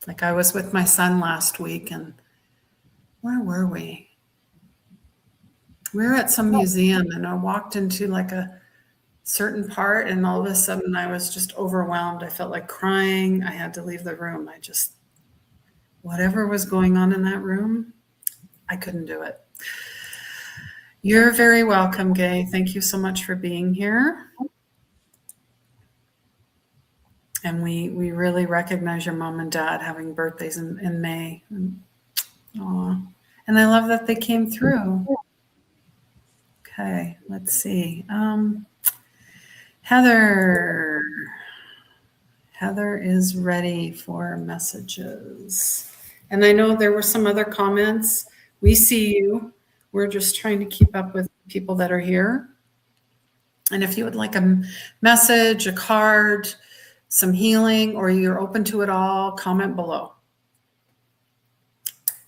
Like I was with my son last week, and where were we? We were at some museum, and I walked into like a certain part, and all of a sudden I was just overwhelmed. I felt like crying. I had to leave the room. Whatever was going on in that room, I couldn't do it. You're very welcome, Gay. Thank you so much for being here. And we really recognize your mom and dad having birthdays in May. Aw. And I love that they came through. Okay, let's see. Heather is ready for messages. And I know there were some other comments. We see you. We're just trying to keep up with people that are here. And if you would like a message, a card, some healing, or you're open to it all, comment below.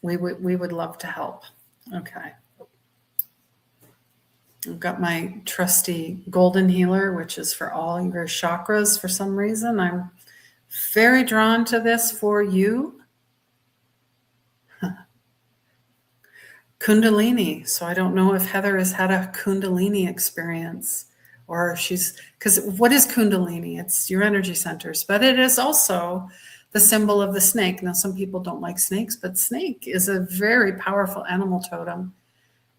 We would love to help. Okay. I've got my trusty golden healer, which is for all your chakras for some reason. I'm very drawn to this for you. Kundalini. So I don't know if Heather has had a Kundalini experience, or because what is Kundalini? It's your energy centers, but it is also the symbol of the snake. Now, some people don't like snakes, but snake is a very powerful animal totem,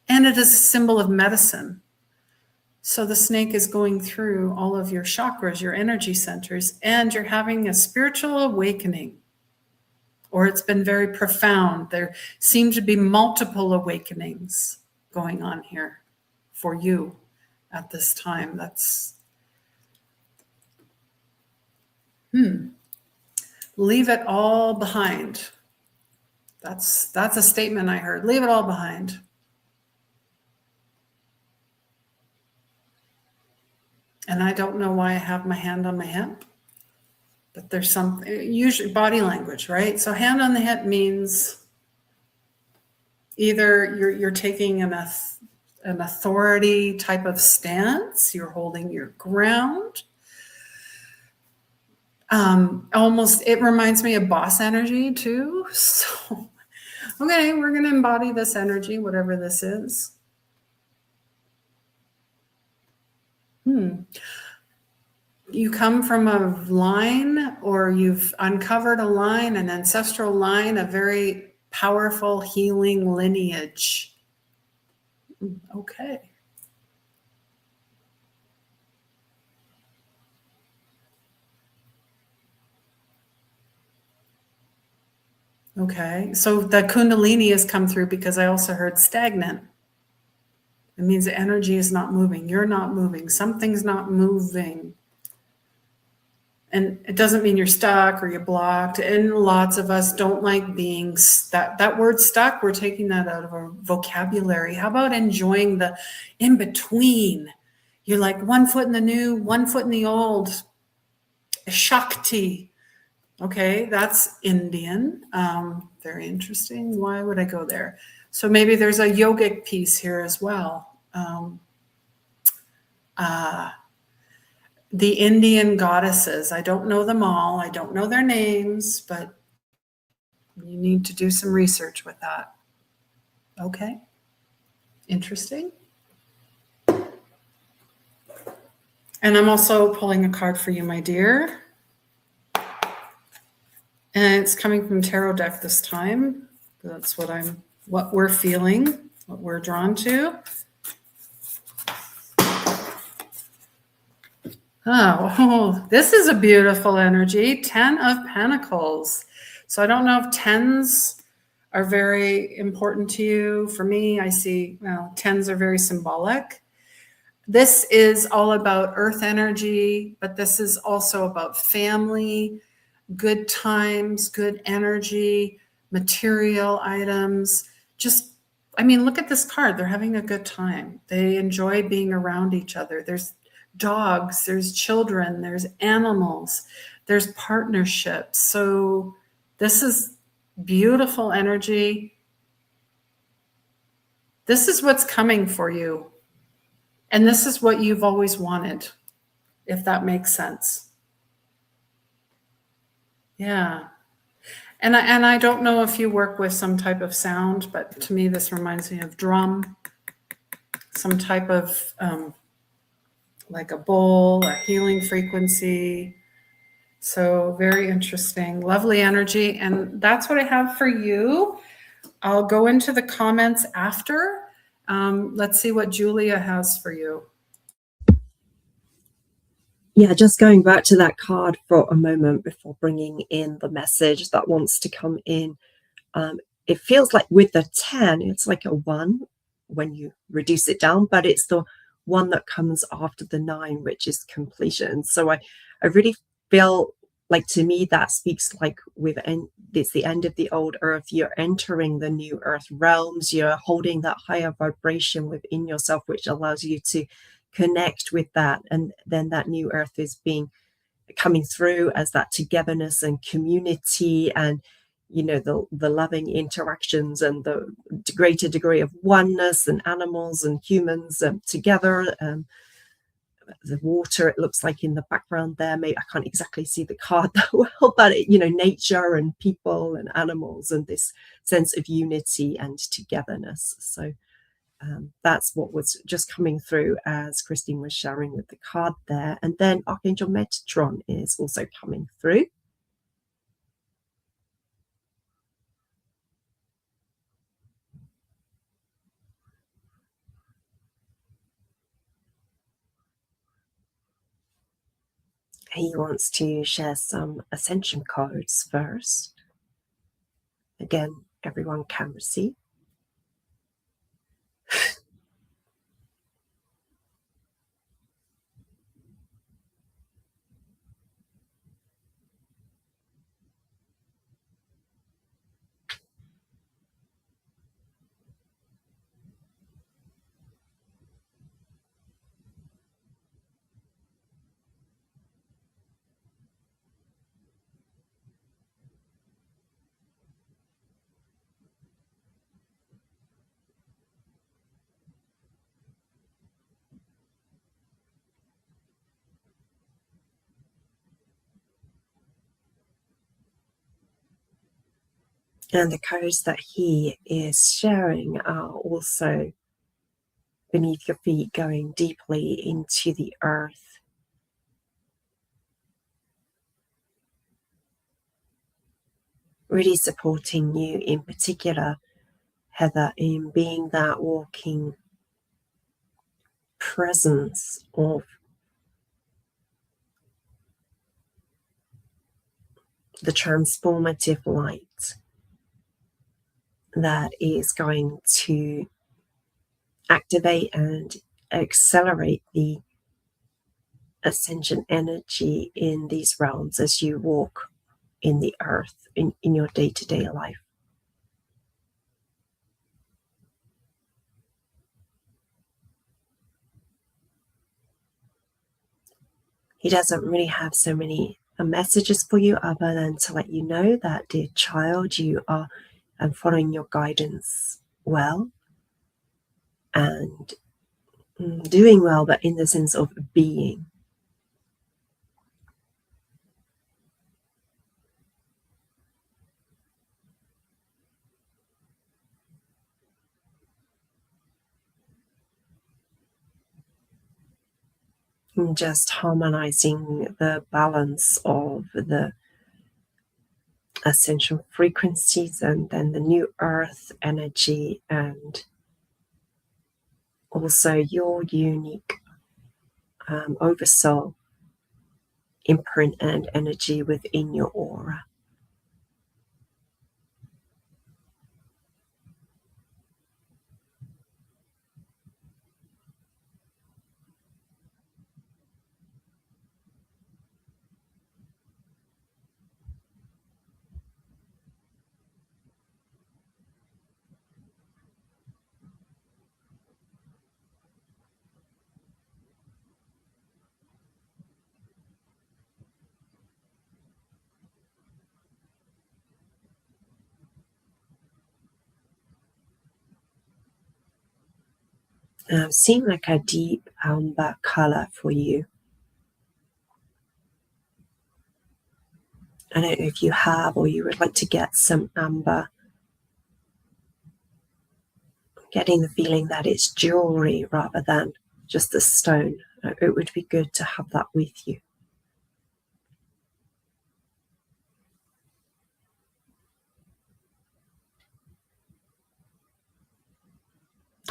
and it is a symbol of medicine. So the snake is going through all of your chakras, your energy centers, and you're having a spiritual awakening, or it's been very profound. There seem to be multiple awakenings going on here for you at this time. That's leave it all behind. That's a statement I heard. Leave it all behind. And I don't know why I have my hand on my hip, but there's something, usually body language, right? So hand on the hip means either you're taking an authority type of stance, you're holding your ground. Almost, it reminds me of boss energy too. So, okay, we're going to embody this energy, whatever this is. You come from a line, or you've uncovered a line, an ancestral line, a very powerful healing lineage. Okay. Okay, so the Kundalini has come through because I also heard stagnant. It means the energy is not moving. You're not moving. Something's not moving. And it doesn't mean you're stuck or you're blocked. And lots of us don't like being stuck. That word stuck, we're taking that out of our vocabulary. How about enjoying the in between? You're like 1 foot in the new, 1 foot in the old. Shakti. Okay, that's Indian. Very interesting. Why would I go there? So maybe there's a yogic piece here as well. The Indian goddesses, I don't know them all, I don't know their names, but you need to do some research with that. Okay, interesting. And I'm also pulling a card for you, my dear. And it's coming from tarot deck this time. That's what we're feeling, what we're drawn to. Oh, this is a beautiful energy. 10 of Pentacles. So I don't know if 10s are very important to you. For me, I see, well, 10s are very symbolic. This is all about earth energy, but this is also about family, good times, good energy, material items. Just, I mean, look at this card. They're having a good time. They enjoy being around each other. There's dogs, there's children, there's animals, there's partnerships. So this is beautiful energy. This is what's coming for you. And this is what you've always wanted, if that makes sense. Yeah. And I don't know if you work with some type of sound, but to me, this reminds me of drum, some type of like a bowl, a healing frequency. So very interesting, lovely energy. And that's what I have for you. I'll go into the comments after. Let's see what Julia has for you. Yeah, just going back to that card for a moment before bringing in the message that wants to come in. It feels like with the 10, it's like a 1 when you reduce it down, but it's the 1 that comes after the 9, which is completion. So I really feel like, to me, that speaks like it's the end of the old earth. You're entering the new earth realms. You're holding that higher vibration within yourself, which allows you to connect with that. And then that new earth is coming through as that togetherness and community, and the loving interactions and the greater degree of oneness, and animals and humans together. The water, it looks like in the background there, maybe I can't exactly see the card that well, but nature and people and animals, and this sense of unity and togetherness. So that's what was just coming through as Christine was sharing with the card there. And then Archangel Metatron is also coming through. He wants to share some Ascension codes first. Again, everyone can receive. And the codes that he is sharing are also beneath your feet, going deeply into the earth. Really supporting you in particular, Heather, in being that walking presence of the transformative light that is going to activate and accelerate the ascension energy in these realms as you walk in the earth in your day-to-day life. He doesn't really have so many messages for you other than to let you know that, dear child, you are following your guidance well and doing well, but in the sense of being. And just harmonizing the balance of the essential frequencies and then the new earth energy, and also your unique oversoul imprint and energy within your aura. Seeing like a deep amber color for you. I don't know if you have or you would like to get some amber. I'm getting the feeling that it's jewelry rather than just a stone. It would be good to have that with you.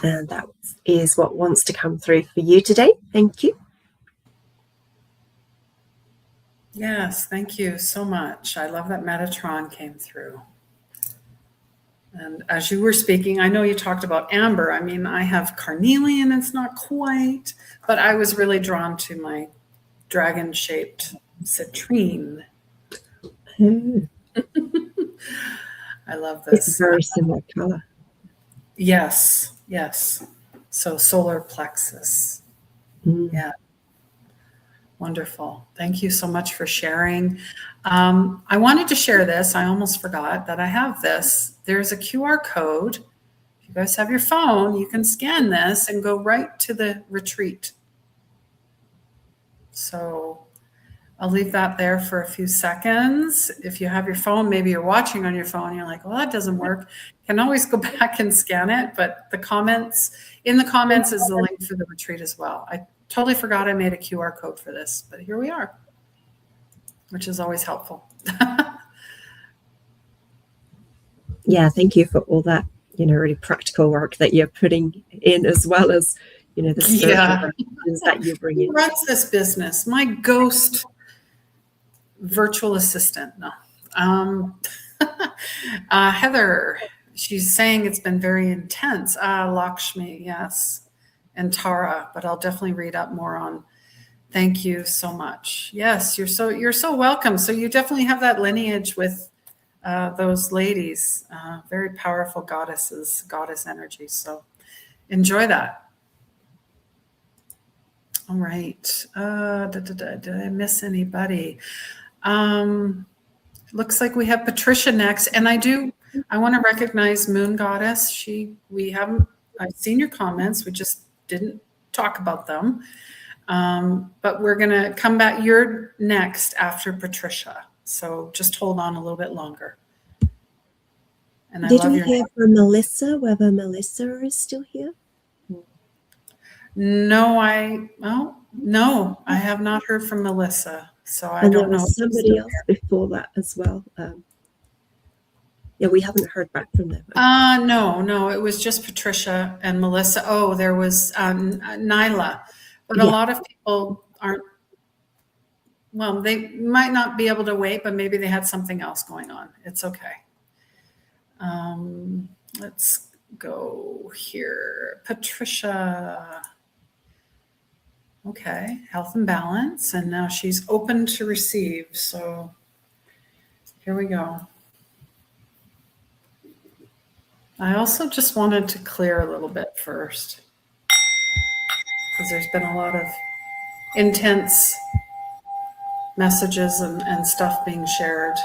And that is what wants to come through for you today. Thank you. Yes, thank you so much. I love that Metatron came through. And as you were speaking, I know you talked about amber. I mean, I have carnelian, it's not quite, but I was really drawn to my dragon-shaped citrine. I love this. It's a very similar color. Yes, yes. So solar plexus. Yeah. Wonderful. Thank you so much for sharing. I wanted to share this. I almost forgot that I have this. There's a QR code. If you guys have your phone, you can scan this and go right to the retreat. So I'll leave that there for a few seconds. If you have your phone, maybe you're watching on your phone, you're like, well, that doesn't work. You can always go back and scan it, but in the comments is the link for the retreat as well. I totally forgot I made a QR code for this, but here we are, which is always helpful. Yeah, thank you for all that, really practical work that you're putting in, as well as, the spiritual that you bring in. Who runs this business? My ghost virtual assistant. No. Heather, she's saying it's been very intense. Lakshmi, yes. And Tara, but I'll definitely read up more on. Thank you so much. Yes, you're so welcome. So you definitely have that lineage with those ladies, very powerful goddesses, goddess energy. So enjoy that. All right. Did I miss anybody? Looks like we have Patricia next, and I want to recognize Moon Goddess. I've seen your comments. We just didn't talk about them. But we're going to come back. You're next after Patricia. So just hold on a little bit longer. And Did we hear from Melissa, whether Melissa is still here? No, I have not heard from Melissa. So I don't know. There was somebody else before that as well. Yeah, we haven't heard back from them. No, it was just Patricia and Melissa. Oh, there was Nyla. But a lot of people aren't, well, they might not be able to wait, but maybe they had something else going on. It's okay. Let's go here. Patricia. Okay, health and balance. And now she's open to receive. So here we go. I also just wanted to clear a little bit first, because there's been a lot of intense messages and stuff being shared.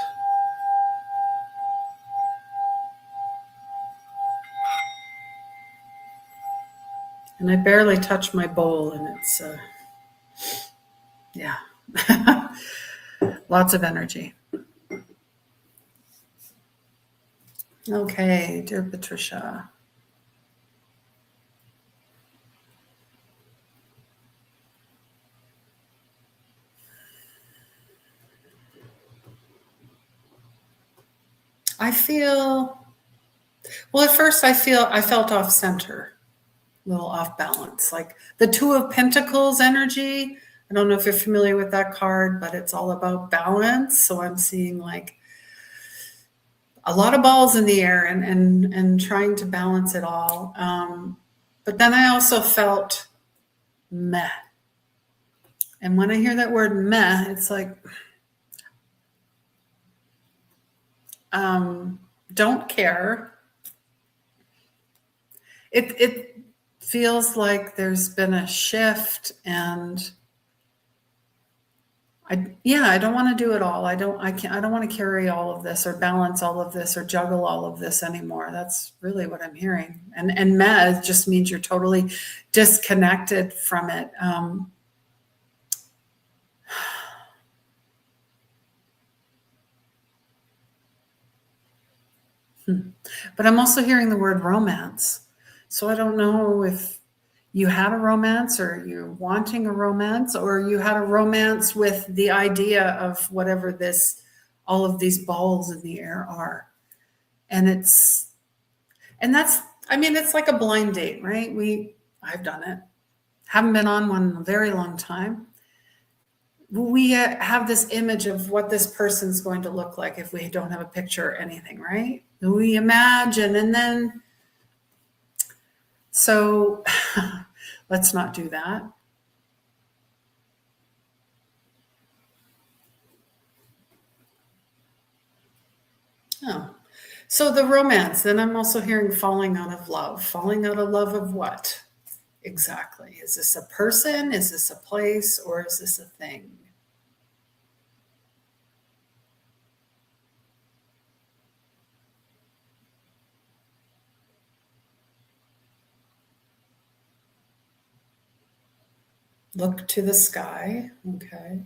And I barely touch my bowl, and it's, yeah, lots of energy. Okay, dear Patricia. I feel, well, at first I felt off center, a little off balance, like the Two of Pentacles energy. I don't know if you're familiar with that card, but it's all about balance. So I'm seeing like a lot of balls in the air and trying to balance it all. But then I also felt meh. And when I hear that word meh, it's like, don't care. It feels like there's been a shift, and I don't want to do it all. I don't want to carry all of this or balance all of this or juggle all of this anymore. That's really what I'm hearing. And meh just means you're totally disconnected from it. But I'm also hearing the word romance. So I don't know if you had a romance, or you're wanting a romance, or you had a romance with the idea of whatever all of these balls in the air are. And it's like a blind date, right? I've done it. Haven't been on one in a very long time. We have this image of what this person's going to look like if we don't have a picture or anything, right? We imagine, and then, so let's not do that. Oh, so the romance, then I'm also hearing falling out of love. Falling out of love of what? Exactly. Is this a person? Is this a place? Or is this a thing? Look to the sky. Okay.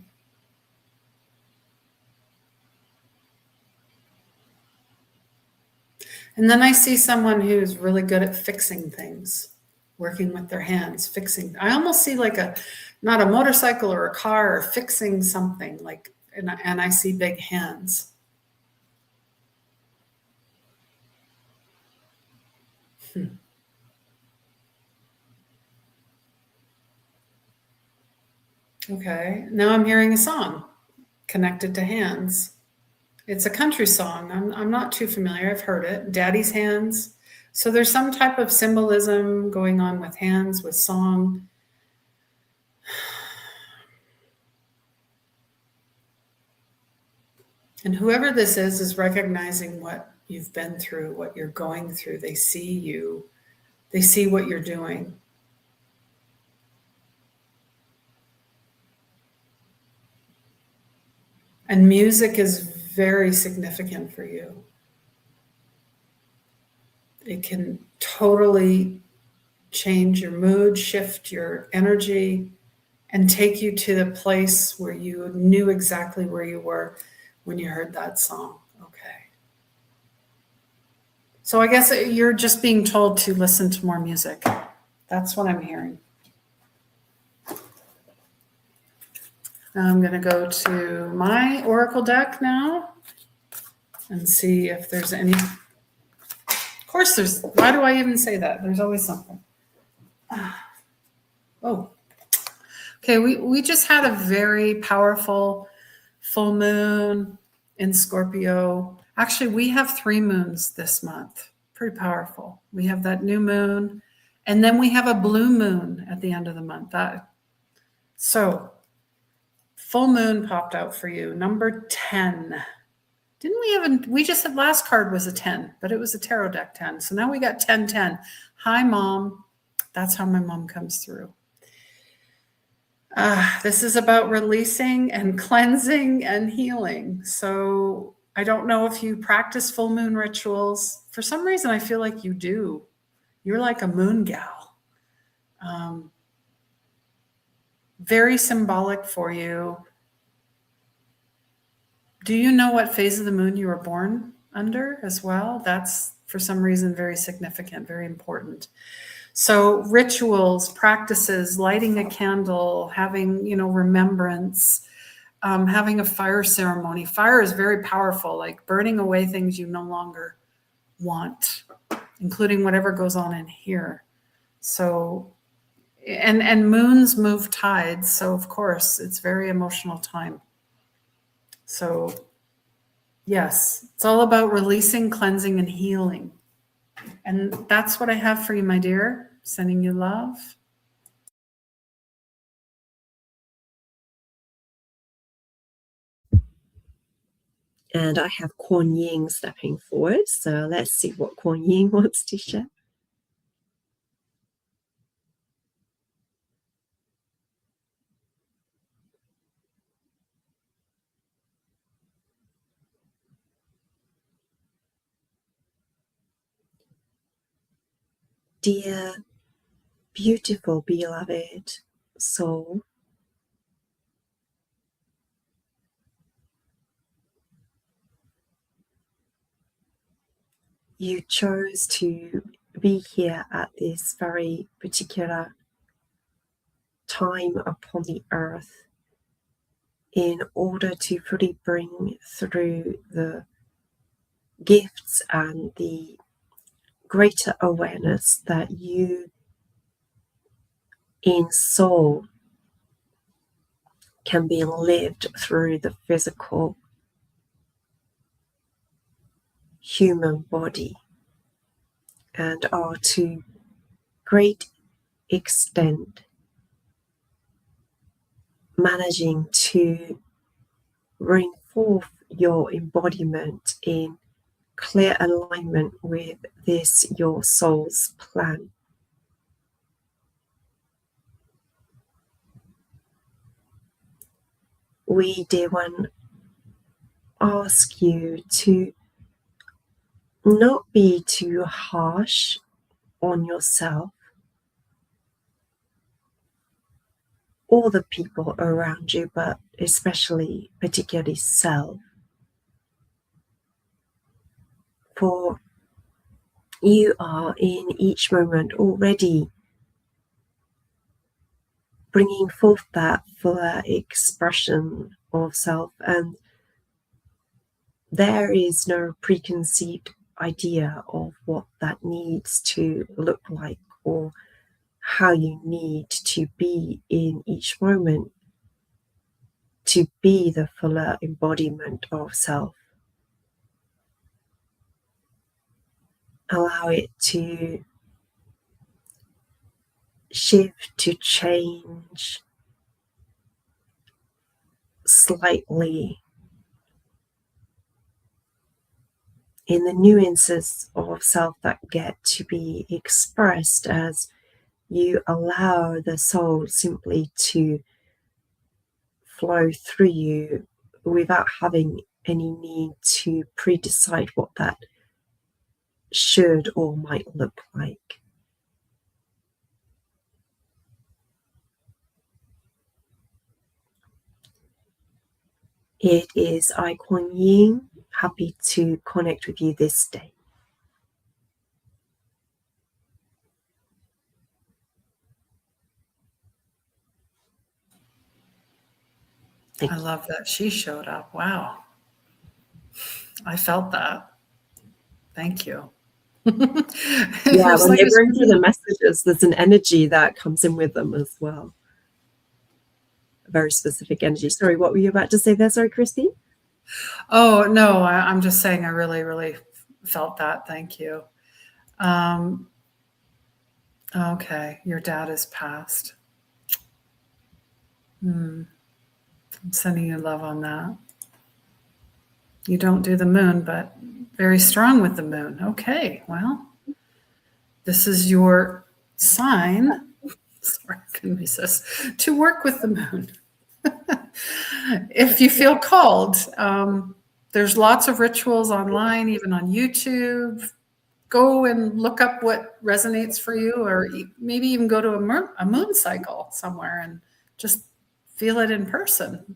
And then I see someone who's really good at fixing things, working with their hands, fixing. I almost see like not a motorcycle or a car, or fixing something, like, and I see big hands. Okay, now I'm hearing a song connected to hands. It's a country song. I'm not too familiar. I've heard it. Daddy's Hands. So there's some type of symbolism going on with hands, with song. And whoever this is recognizing what you've been through, what you're going through. They see you. They see what you're doing. And music is very significant for you. It can totally change your mood, shift your energy, and take you to the place where you knew exactly where you were when you heard that song. Okay. So I guess you're just being told to listen to more music. That's what I'm hearing. Now I'm going to go to my Oracle deck now and see if there's any. Of course, why do I even say that? There's always something. Oh, okay. We just had a very powerful full moon in Scorpio. Actually, we have 3 moons this month. Pretty powerful. We have that new moon, and then we have a blue moon at the end of the month. So full moon popped out for you. Number 10. We just had last card was a 10, but it was a tarot deck 10. So now we got 10. Hi, Mom. That's how my mom comes through. This is about releasing and cleansing and healing. So I don't know if you practice full moon rituals. For some reason, I feel like you do. You're like a moon gal. Very symbolic for you. Do you know what phase of the moon you were born under as well? That's, for some reason, very significant, very important. So rituals, practices, lighting a candle, having, remembrance, having a fire ceremony. Fire is very powerful, like burning away things you no longer want, including whatever goes on in here. So, and moons move tides. So of course, it's very emotional time. So yes, it's all about releasing, cleansing, and healing. And that's what I have for you, my dear. Sending you love. And I have Kuan Yin stepping forward. So let's see what Kuan Yin wants to share. Dear, beautiful, beloved soul, you chose to be here at this very particular time upon the earth in order to fully bring through the gifts and the greater awareness that you in soul can be lived through the physical human body, and are to great extent managing to bring forth your embodiment in clear alignment with this, your soul's plan. We, dear one, ask you to not be too harsh on yourself or the people around you, but especially, particularly self. For you are in each moment already bringing forth that fuller expression of self, and there is no preconceived idea of what that needs to look like or how you need to be in each moment to be the fuller embodiment of self. Allow it to shift, to change slightly in the nuances of self that get to be expressed as you allow the soul simply to flow through you without having any need to pre-decide what that should or might look like. It is I, Kuan Yin, happy to connect with you this day. I love that she showed up. Wow. I felt that. Thank you. Yeah, when they bring through the messages, there's an energy that comes in with them as well. A very specific energy. Sorry, what were you about to say there? Sorry, Christine? Oh, no, I'm just saying I really, really felt that. Thank you. Okay, your dad has passed. I'm sending you love on that. You don't do the moon, but very strong with the moon. Okay, well, this is your sign. Sorry, I couldn't resist. To work with the moon. If you feel called, there's lots of rituals online, even on YouTube. go and look up what resonates for you, or maybe even go to a moon cycle somewhere and just feel it in person.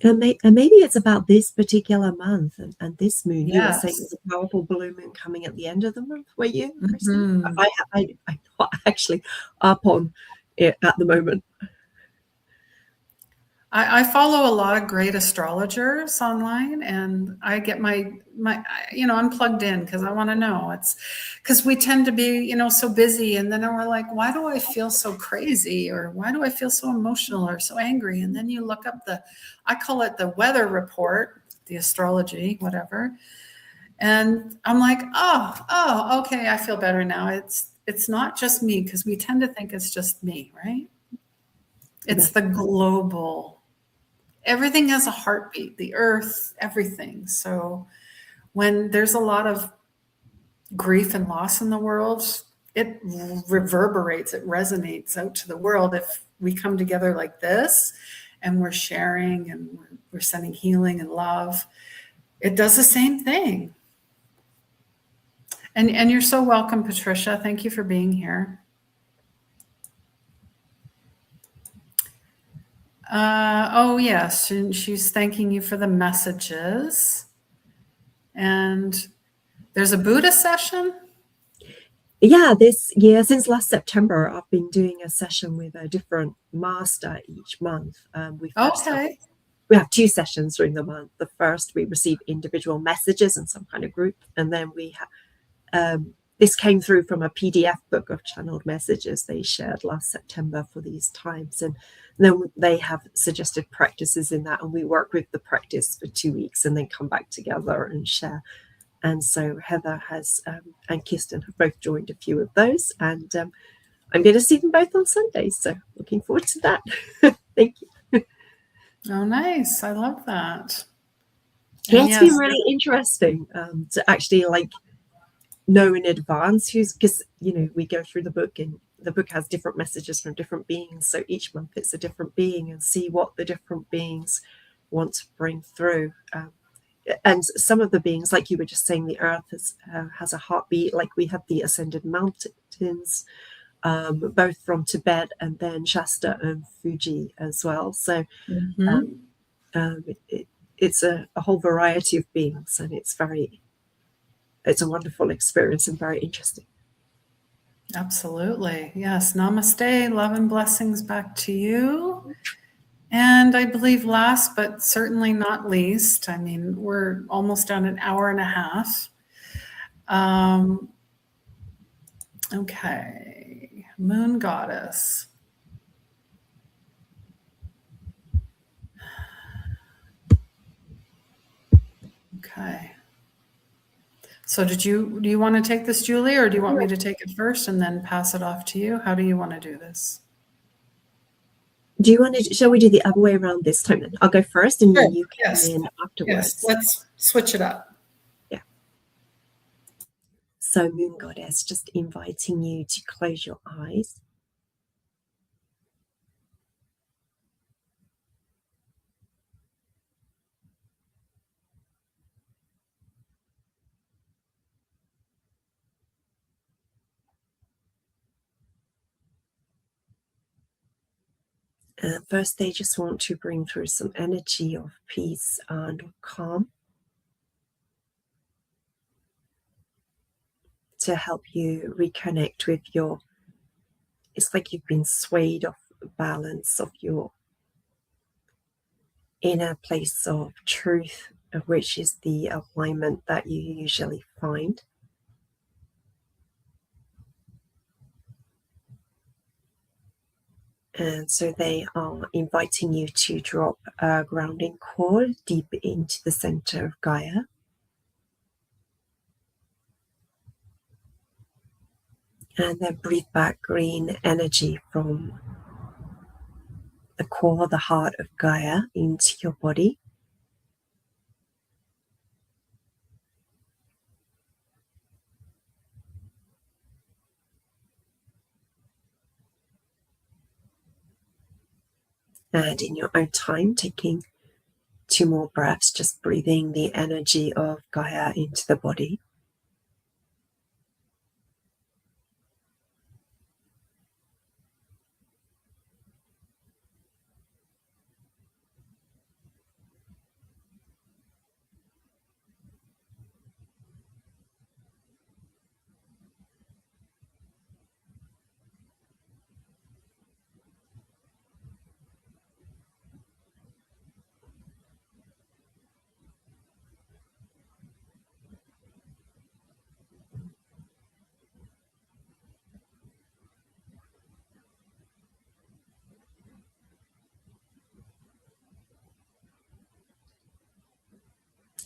And maybe it's about this particular month and this moon. You were saying Yes. there's a powerful blue moon coming at the end of the month, were you, Christine? Mm-hmm. I'm not actually up on it at the moment. I follow a lot of great astrologers online, and I get my I'm plugged in because I want to know. It's because we tend to be, so busy, and then we're like, why do I feel so crazy, or why do I feel so emotional or so angry? And then you look up I call it the weather report, the astrology, whatever, and I'm like, oh, okay, I feel better now. It's not just me, because we tend to think it's just me, right? It's the global. Everything has a heartbeat, the earth, everything. So when there's a lot of grief and loss in the world, it reverberates, it resonates out to the world. If we come together like this and we're sharing and we're sending healing and love, it does the same thing. And you're so welcome, Patricia. Thank you for being here. Oh, yes. And she's thanking you for the messages. And there's a Buddha session? Yeah, this year, since last September, I've been doing a session with a different master each month. We have 2 sessions during the month. The first, we receive individual messages in some kind of group. And then we have, this came through from a PDF book of channeled messages they shared last September for these times. And then they have suggested practices in that. And we work with the practice for 2 weeks and then come back together and share. And so Heather has and Kirsten have both joined a few of those, and I'm going to see them both on Sunday. So looking forward to that. Thank you. Oh, nice. I love that. Yeah, it's been really interesting to actually know in advance because we go through the book, and the book has different messages from different beings. So each month it's a different being, and see what the different beings want to bring through. And some of the beings, like you were just saying, the earth has a heartbeat. Like we have the Ascended Mountains, both from Tibet, and then Shasta and Fuji as well. So it's a whole variety of beings, and it's a wonderful experience and very interesting. Absolutely. Yes. Namaste. Love and blessings back to you. And I believe last, but certainly not least, I mean, we're almost on an hour and a half. Okay. Moon Goddess. Okay. So do you want to take this, Julie, or do you want me to take it first and then pass it off to you? How do you want to do this? Do you want to? Shall we do the other way around this time? Then I'll go first, and then you come in afterwards. Yes, let's switch it up. Yeah. So, Moon Goddess, just inviting you to close your eyes. First, they just want to bring through some energy of peace and calm to help you reconnect with it's like you've been swayed off balance of your inner place of truth, which is the alignment that you usually find. And so they are inviting you to drop a grounding cord deep into the center of Gaia. And then breathe back green energy from the core, the heart of Gaia, into your body. And in your own time, taking 2 more breaths, just breathing the energy of Gaia into the body.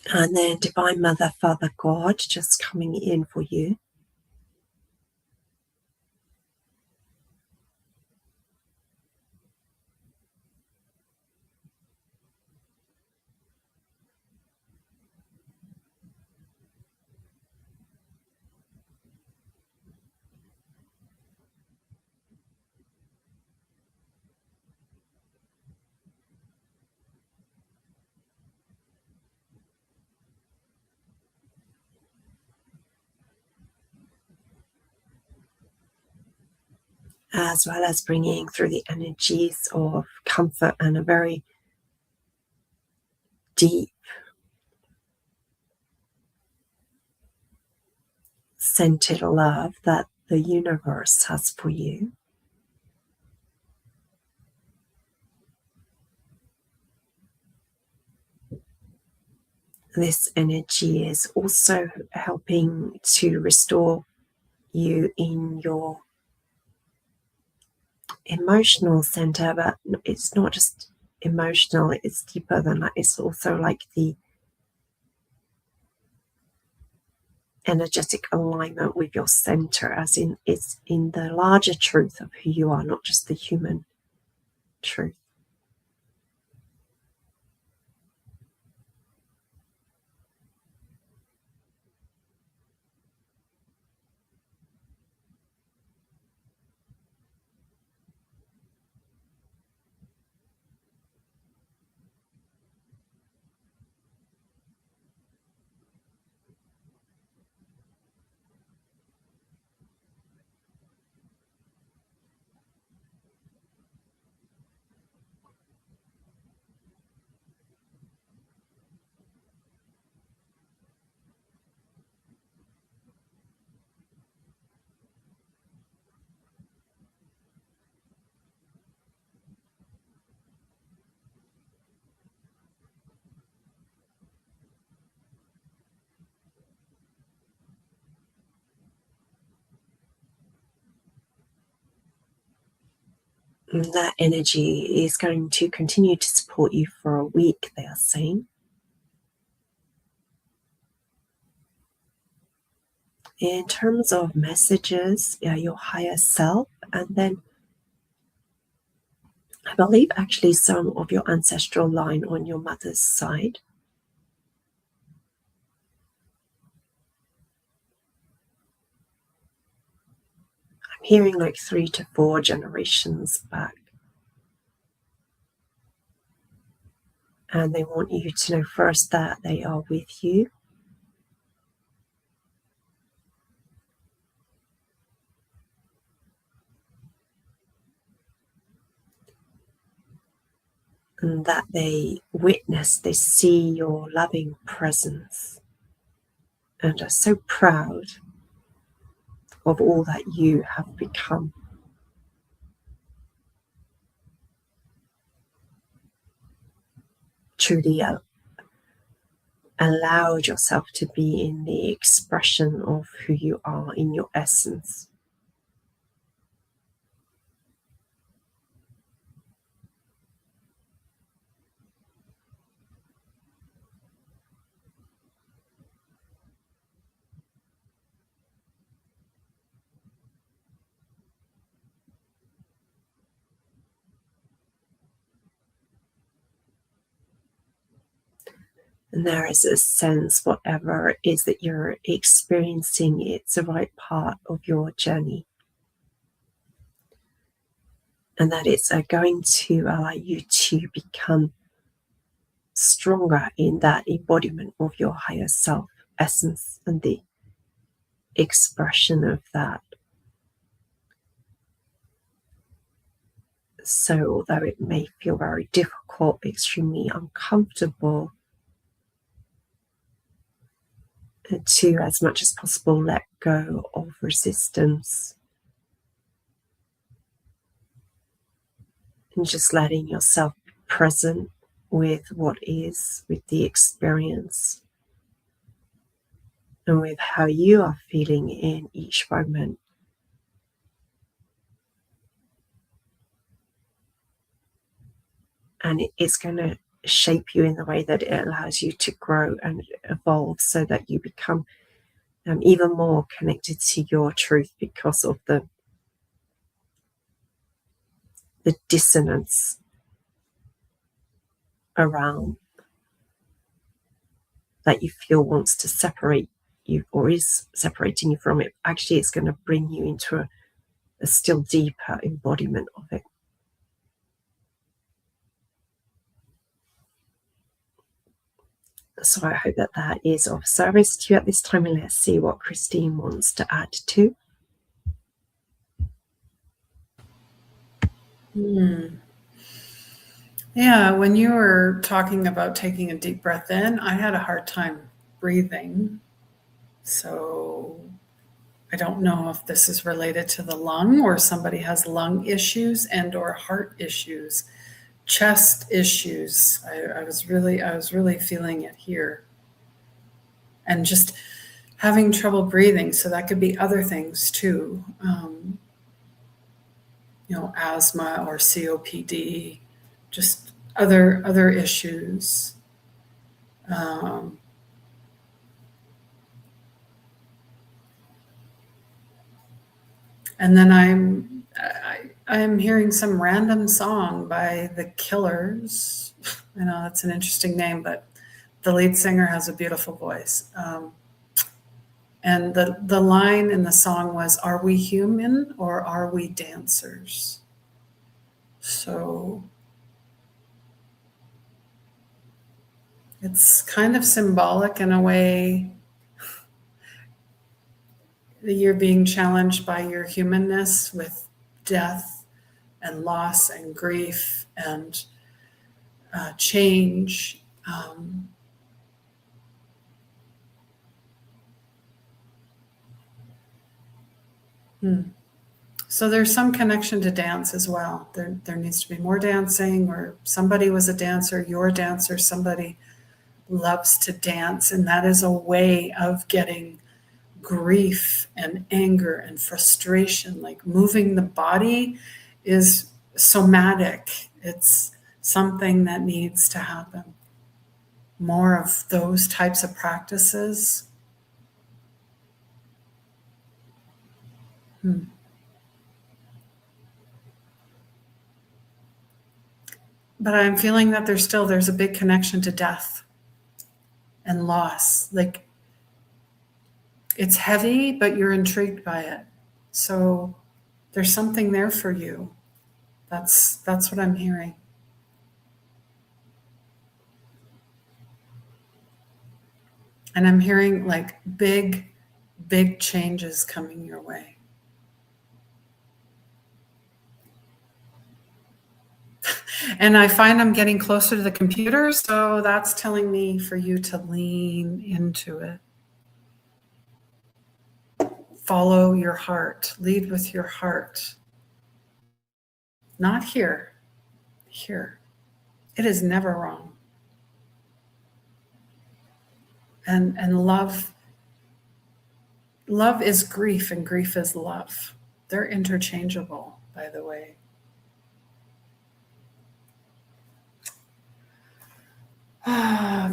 And then Divine Mother, Father God, just coming in for you. As well as bringing through the energies of comfort and a very deep scented love that the universe has for you. This energy is also helping to restore you in your emotional center, but it's not just emotional, it's deeper than that. It's also like the energetic alignment with your center, as in it's in the larger truth of who you are, not just the human truth. And that energy is going to continue to support you for a week, they are saying. In terms of messages, your higher self, and then I believe actually some of your ancestral line on your mother's side. I'm hearing like 3 to 4 generations back. And they want you to know first that they are with you. And that they witness, they see your loving presence and are so proud of all that you have become. Truly allowed yourself to be in the expression of who you are in your essence. And there is a sense, whatever it is that you're experiencing, it's the right part of your journey. And that it's going to allow you to become stronger in that embodiment of your higher self essence and the expression of that. So, although it may feel very difficult, extremely uncomfortable, to, as much as possible, let go of resistance and just letting yourself be present with what is, with the experience, and with how you are feeling in each moment. And it's going to shape you in the way that it allows you to grow and evolve, so that you become even more connected to your truth, because of the dissonance around that you feel wants to separate you, or is separating you from it. Actually, it's going to bring you into a still deeper embodiment of it. So I hope that that is of service to you at this time, and let's see what Christine wants to add to. Yeah, when you were talking about taking a deep breath in, I had a hard time breathing. So I don't know if this is related to the lung, or somebody has lung issues and or heart issues, chest issues. I was really feeling it here. And just having trouble breathing. So that could be other things too. Asthma or COPD, just other issues. And then I'm hearing some random song by The Killers. I know that's an interesting name, but the lead singer has a beautiful voice. And the line in the song was, "Are we human or are we dancers?" So it's kind of symbolic in a way that you're being challenged by your humanness with death and loss and grief and change. So there's some connection to dance as well. There needs to be more dancing, or somebody was a dancer, you're a dancer, somebody loves to dance, and that is a way of getting grief and anger and frustration. Like moving the body is somatic. It's something that needs to happen. More of those types of practices. But I'm feeling that there's a big connection to death and loss. Like it's heavy, but you're intrigued by it. So there's something there for you. That's what I'm hearing. And I'm hearing like big changes coming your way. And I find I'm getting closer to the computer, so that's telling me for you to lean into it. Follow your heart. Lead with your heart. Not here. Here. It is never wrong. And love is grief, and grief is love. They're interchangeable, by the way.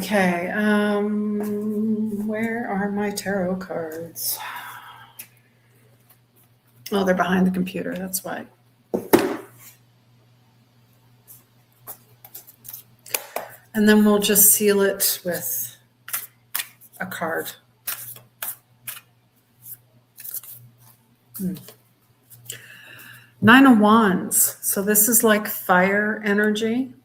Okay, where are my tarot cards? Oh, they're behind the computer, that's why. And then we'll just seal it with a card. Nine of Wands. So this is like fire energy.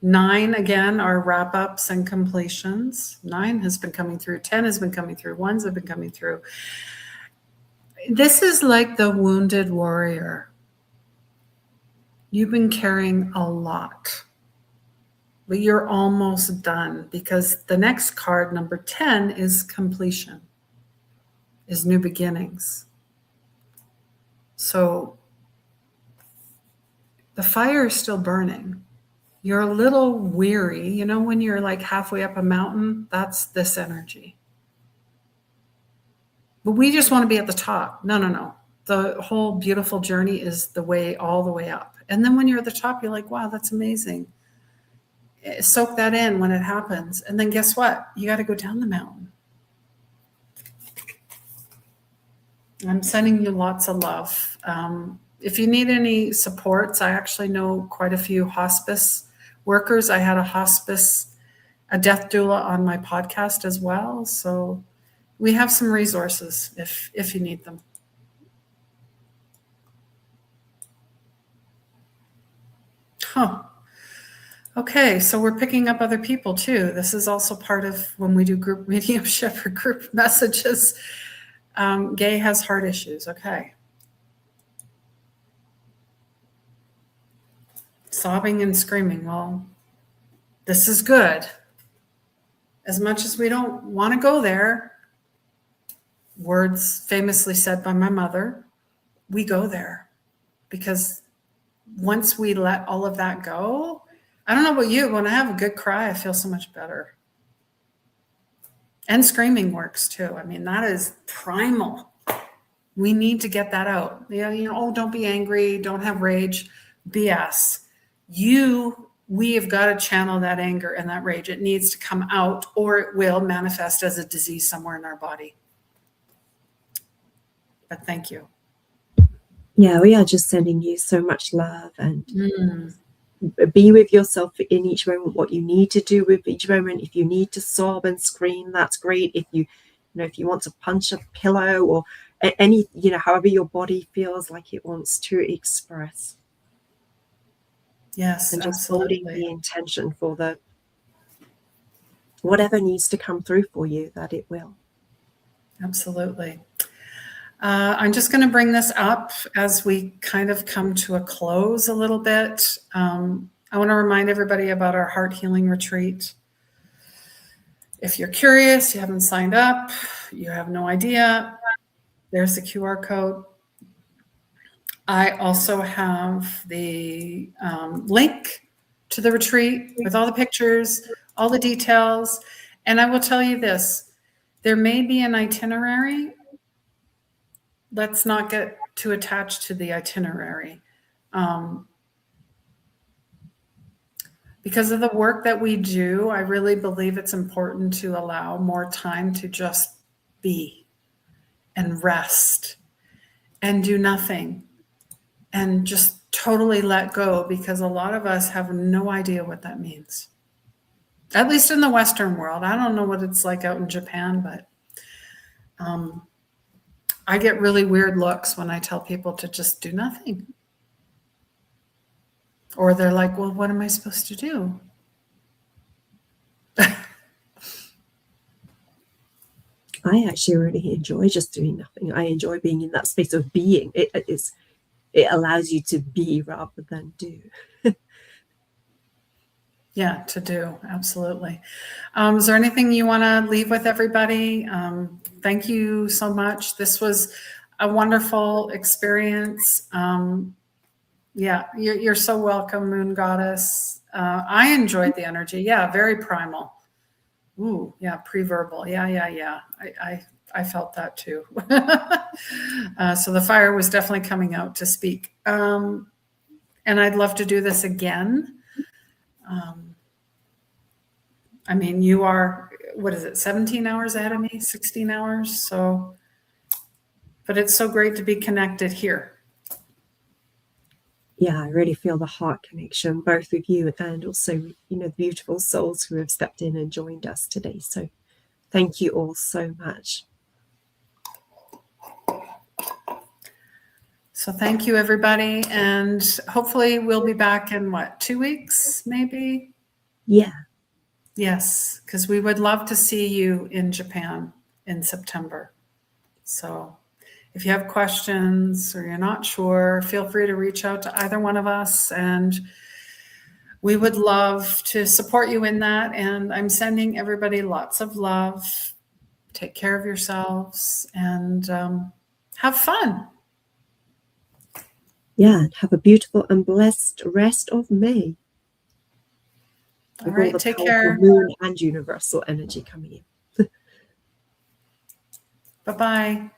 9, again, are wrap-ups and completions. 9 has been coming through. 10 has been coming through. 1s have been coming through. This is like the wounded warrior. You've been carrying a lot, but you're almost done, because the next card, number 10, is completion, is new beginnings. So the fire is still burning. You're a little weary. You know, when you're like halfway up a mountain, that's this energy. But we just want to be at the top. No. The whole beautiful journey is all the way up. And then when you're at the top, you're like, wow, that's amazing. soak that in when it happens. And then guess what? You got to go down the mountain. I'm sending you lots of love. If you need any supports, I actually know quite a few hospice workers. I had a death doula on my podcast as well. So we have some resources if you need them. Huh. Okay, so we're picking up other people too. This is also part of when we do group mediumship or group messages. Gay has heart issues. Okay. Sobbing and screaming. Well, this is good. As much as we don't want to go there, words famously said by my mother, we go there because once we let all of that go, I don't know about you, when I have a good cry, I feel so much better. And screaming works too. I mean, that is primal. We need to get that out. Yeah, oh, don't be angry, don't have rage. BS. We have got to channel that anger and that rage. It needs to come out or it will manifest as a disease somewhere in our body. But thank you. Yeah, we are just sending you so much love and be with yourself in each moment, what you need to do with each moment. If you need to sob and scream, that's great. If if you want to punch a pillow or any, however your body feels like it wants to express. Yes, and just absolutely. holding the intention for the whatever needs to come through for you, that it will. Absolutely. I'm just going to bring this up as we kind of come to a close a little bit. I want to remind everybody about our heart healing retreat. If you're curious, you haven't signed up, you have no idea, there's the QR code. I also have the link to the retreat with all the pictures, all the details. And I will tell you this, there may be an itinerary. Let's not get too attached to the itinerary. Because of the work that we do, I really believe it's important to allow more time to just be and rest and do nothing and just totally let go, because a lot of us have no idea what that means. At least in the Western world. I don't know what it's like out in Japan, but I get really weird looks when I tell people to just do nothing. Or they're like, well, what am I supposed to do? I actually really enjoy just doing nothing. I enjoy being in that space of being. It allows you to be rather than do. Yeah, to do. Absolutely. Is there anything you want to leave with everybody? Thank you so much. This was a wonderful experience. Yeah, you're so welcome, Moon Goddess. I enjoyed the energy. Yeah, very primal. Ooh, yeah, pre-verbal. Yeah. I felt that too. So the fire was definitely coming out to speak. And I'd love to do this again. I mean, you are, 17 hours ahead of me, 16 hours. So, but it's so great to be connected here. Yeah, I really feel the heart connection, both with you and also, the beautiful souls who have stepped in and joined us today. So thank you all so much. So thank you, everybody. And hopefully we'll be back in 2 weeks, maybe? Yeah. Yes, because we would love to see you in Japan in September. So if you have questions or you're not sure, feel free to reach out to either one of us, and we would love to support you in that. And I'm sending everybody lots of love. Take care of yourselves and have fun. Yeah, have a beautiful and blessed rest of May. All right, take care. Moon and universal energy coming in. Bye-bye.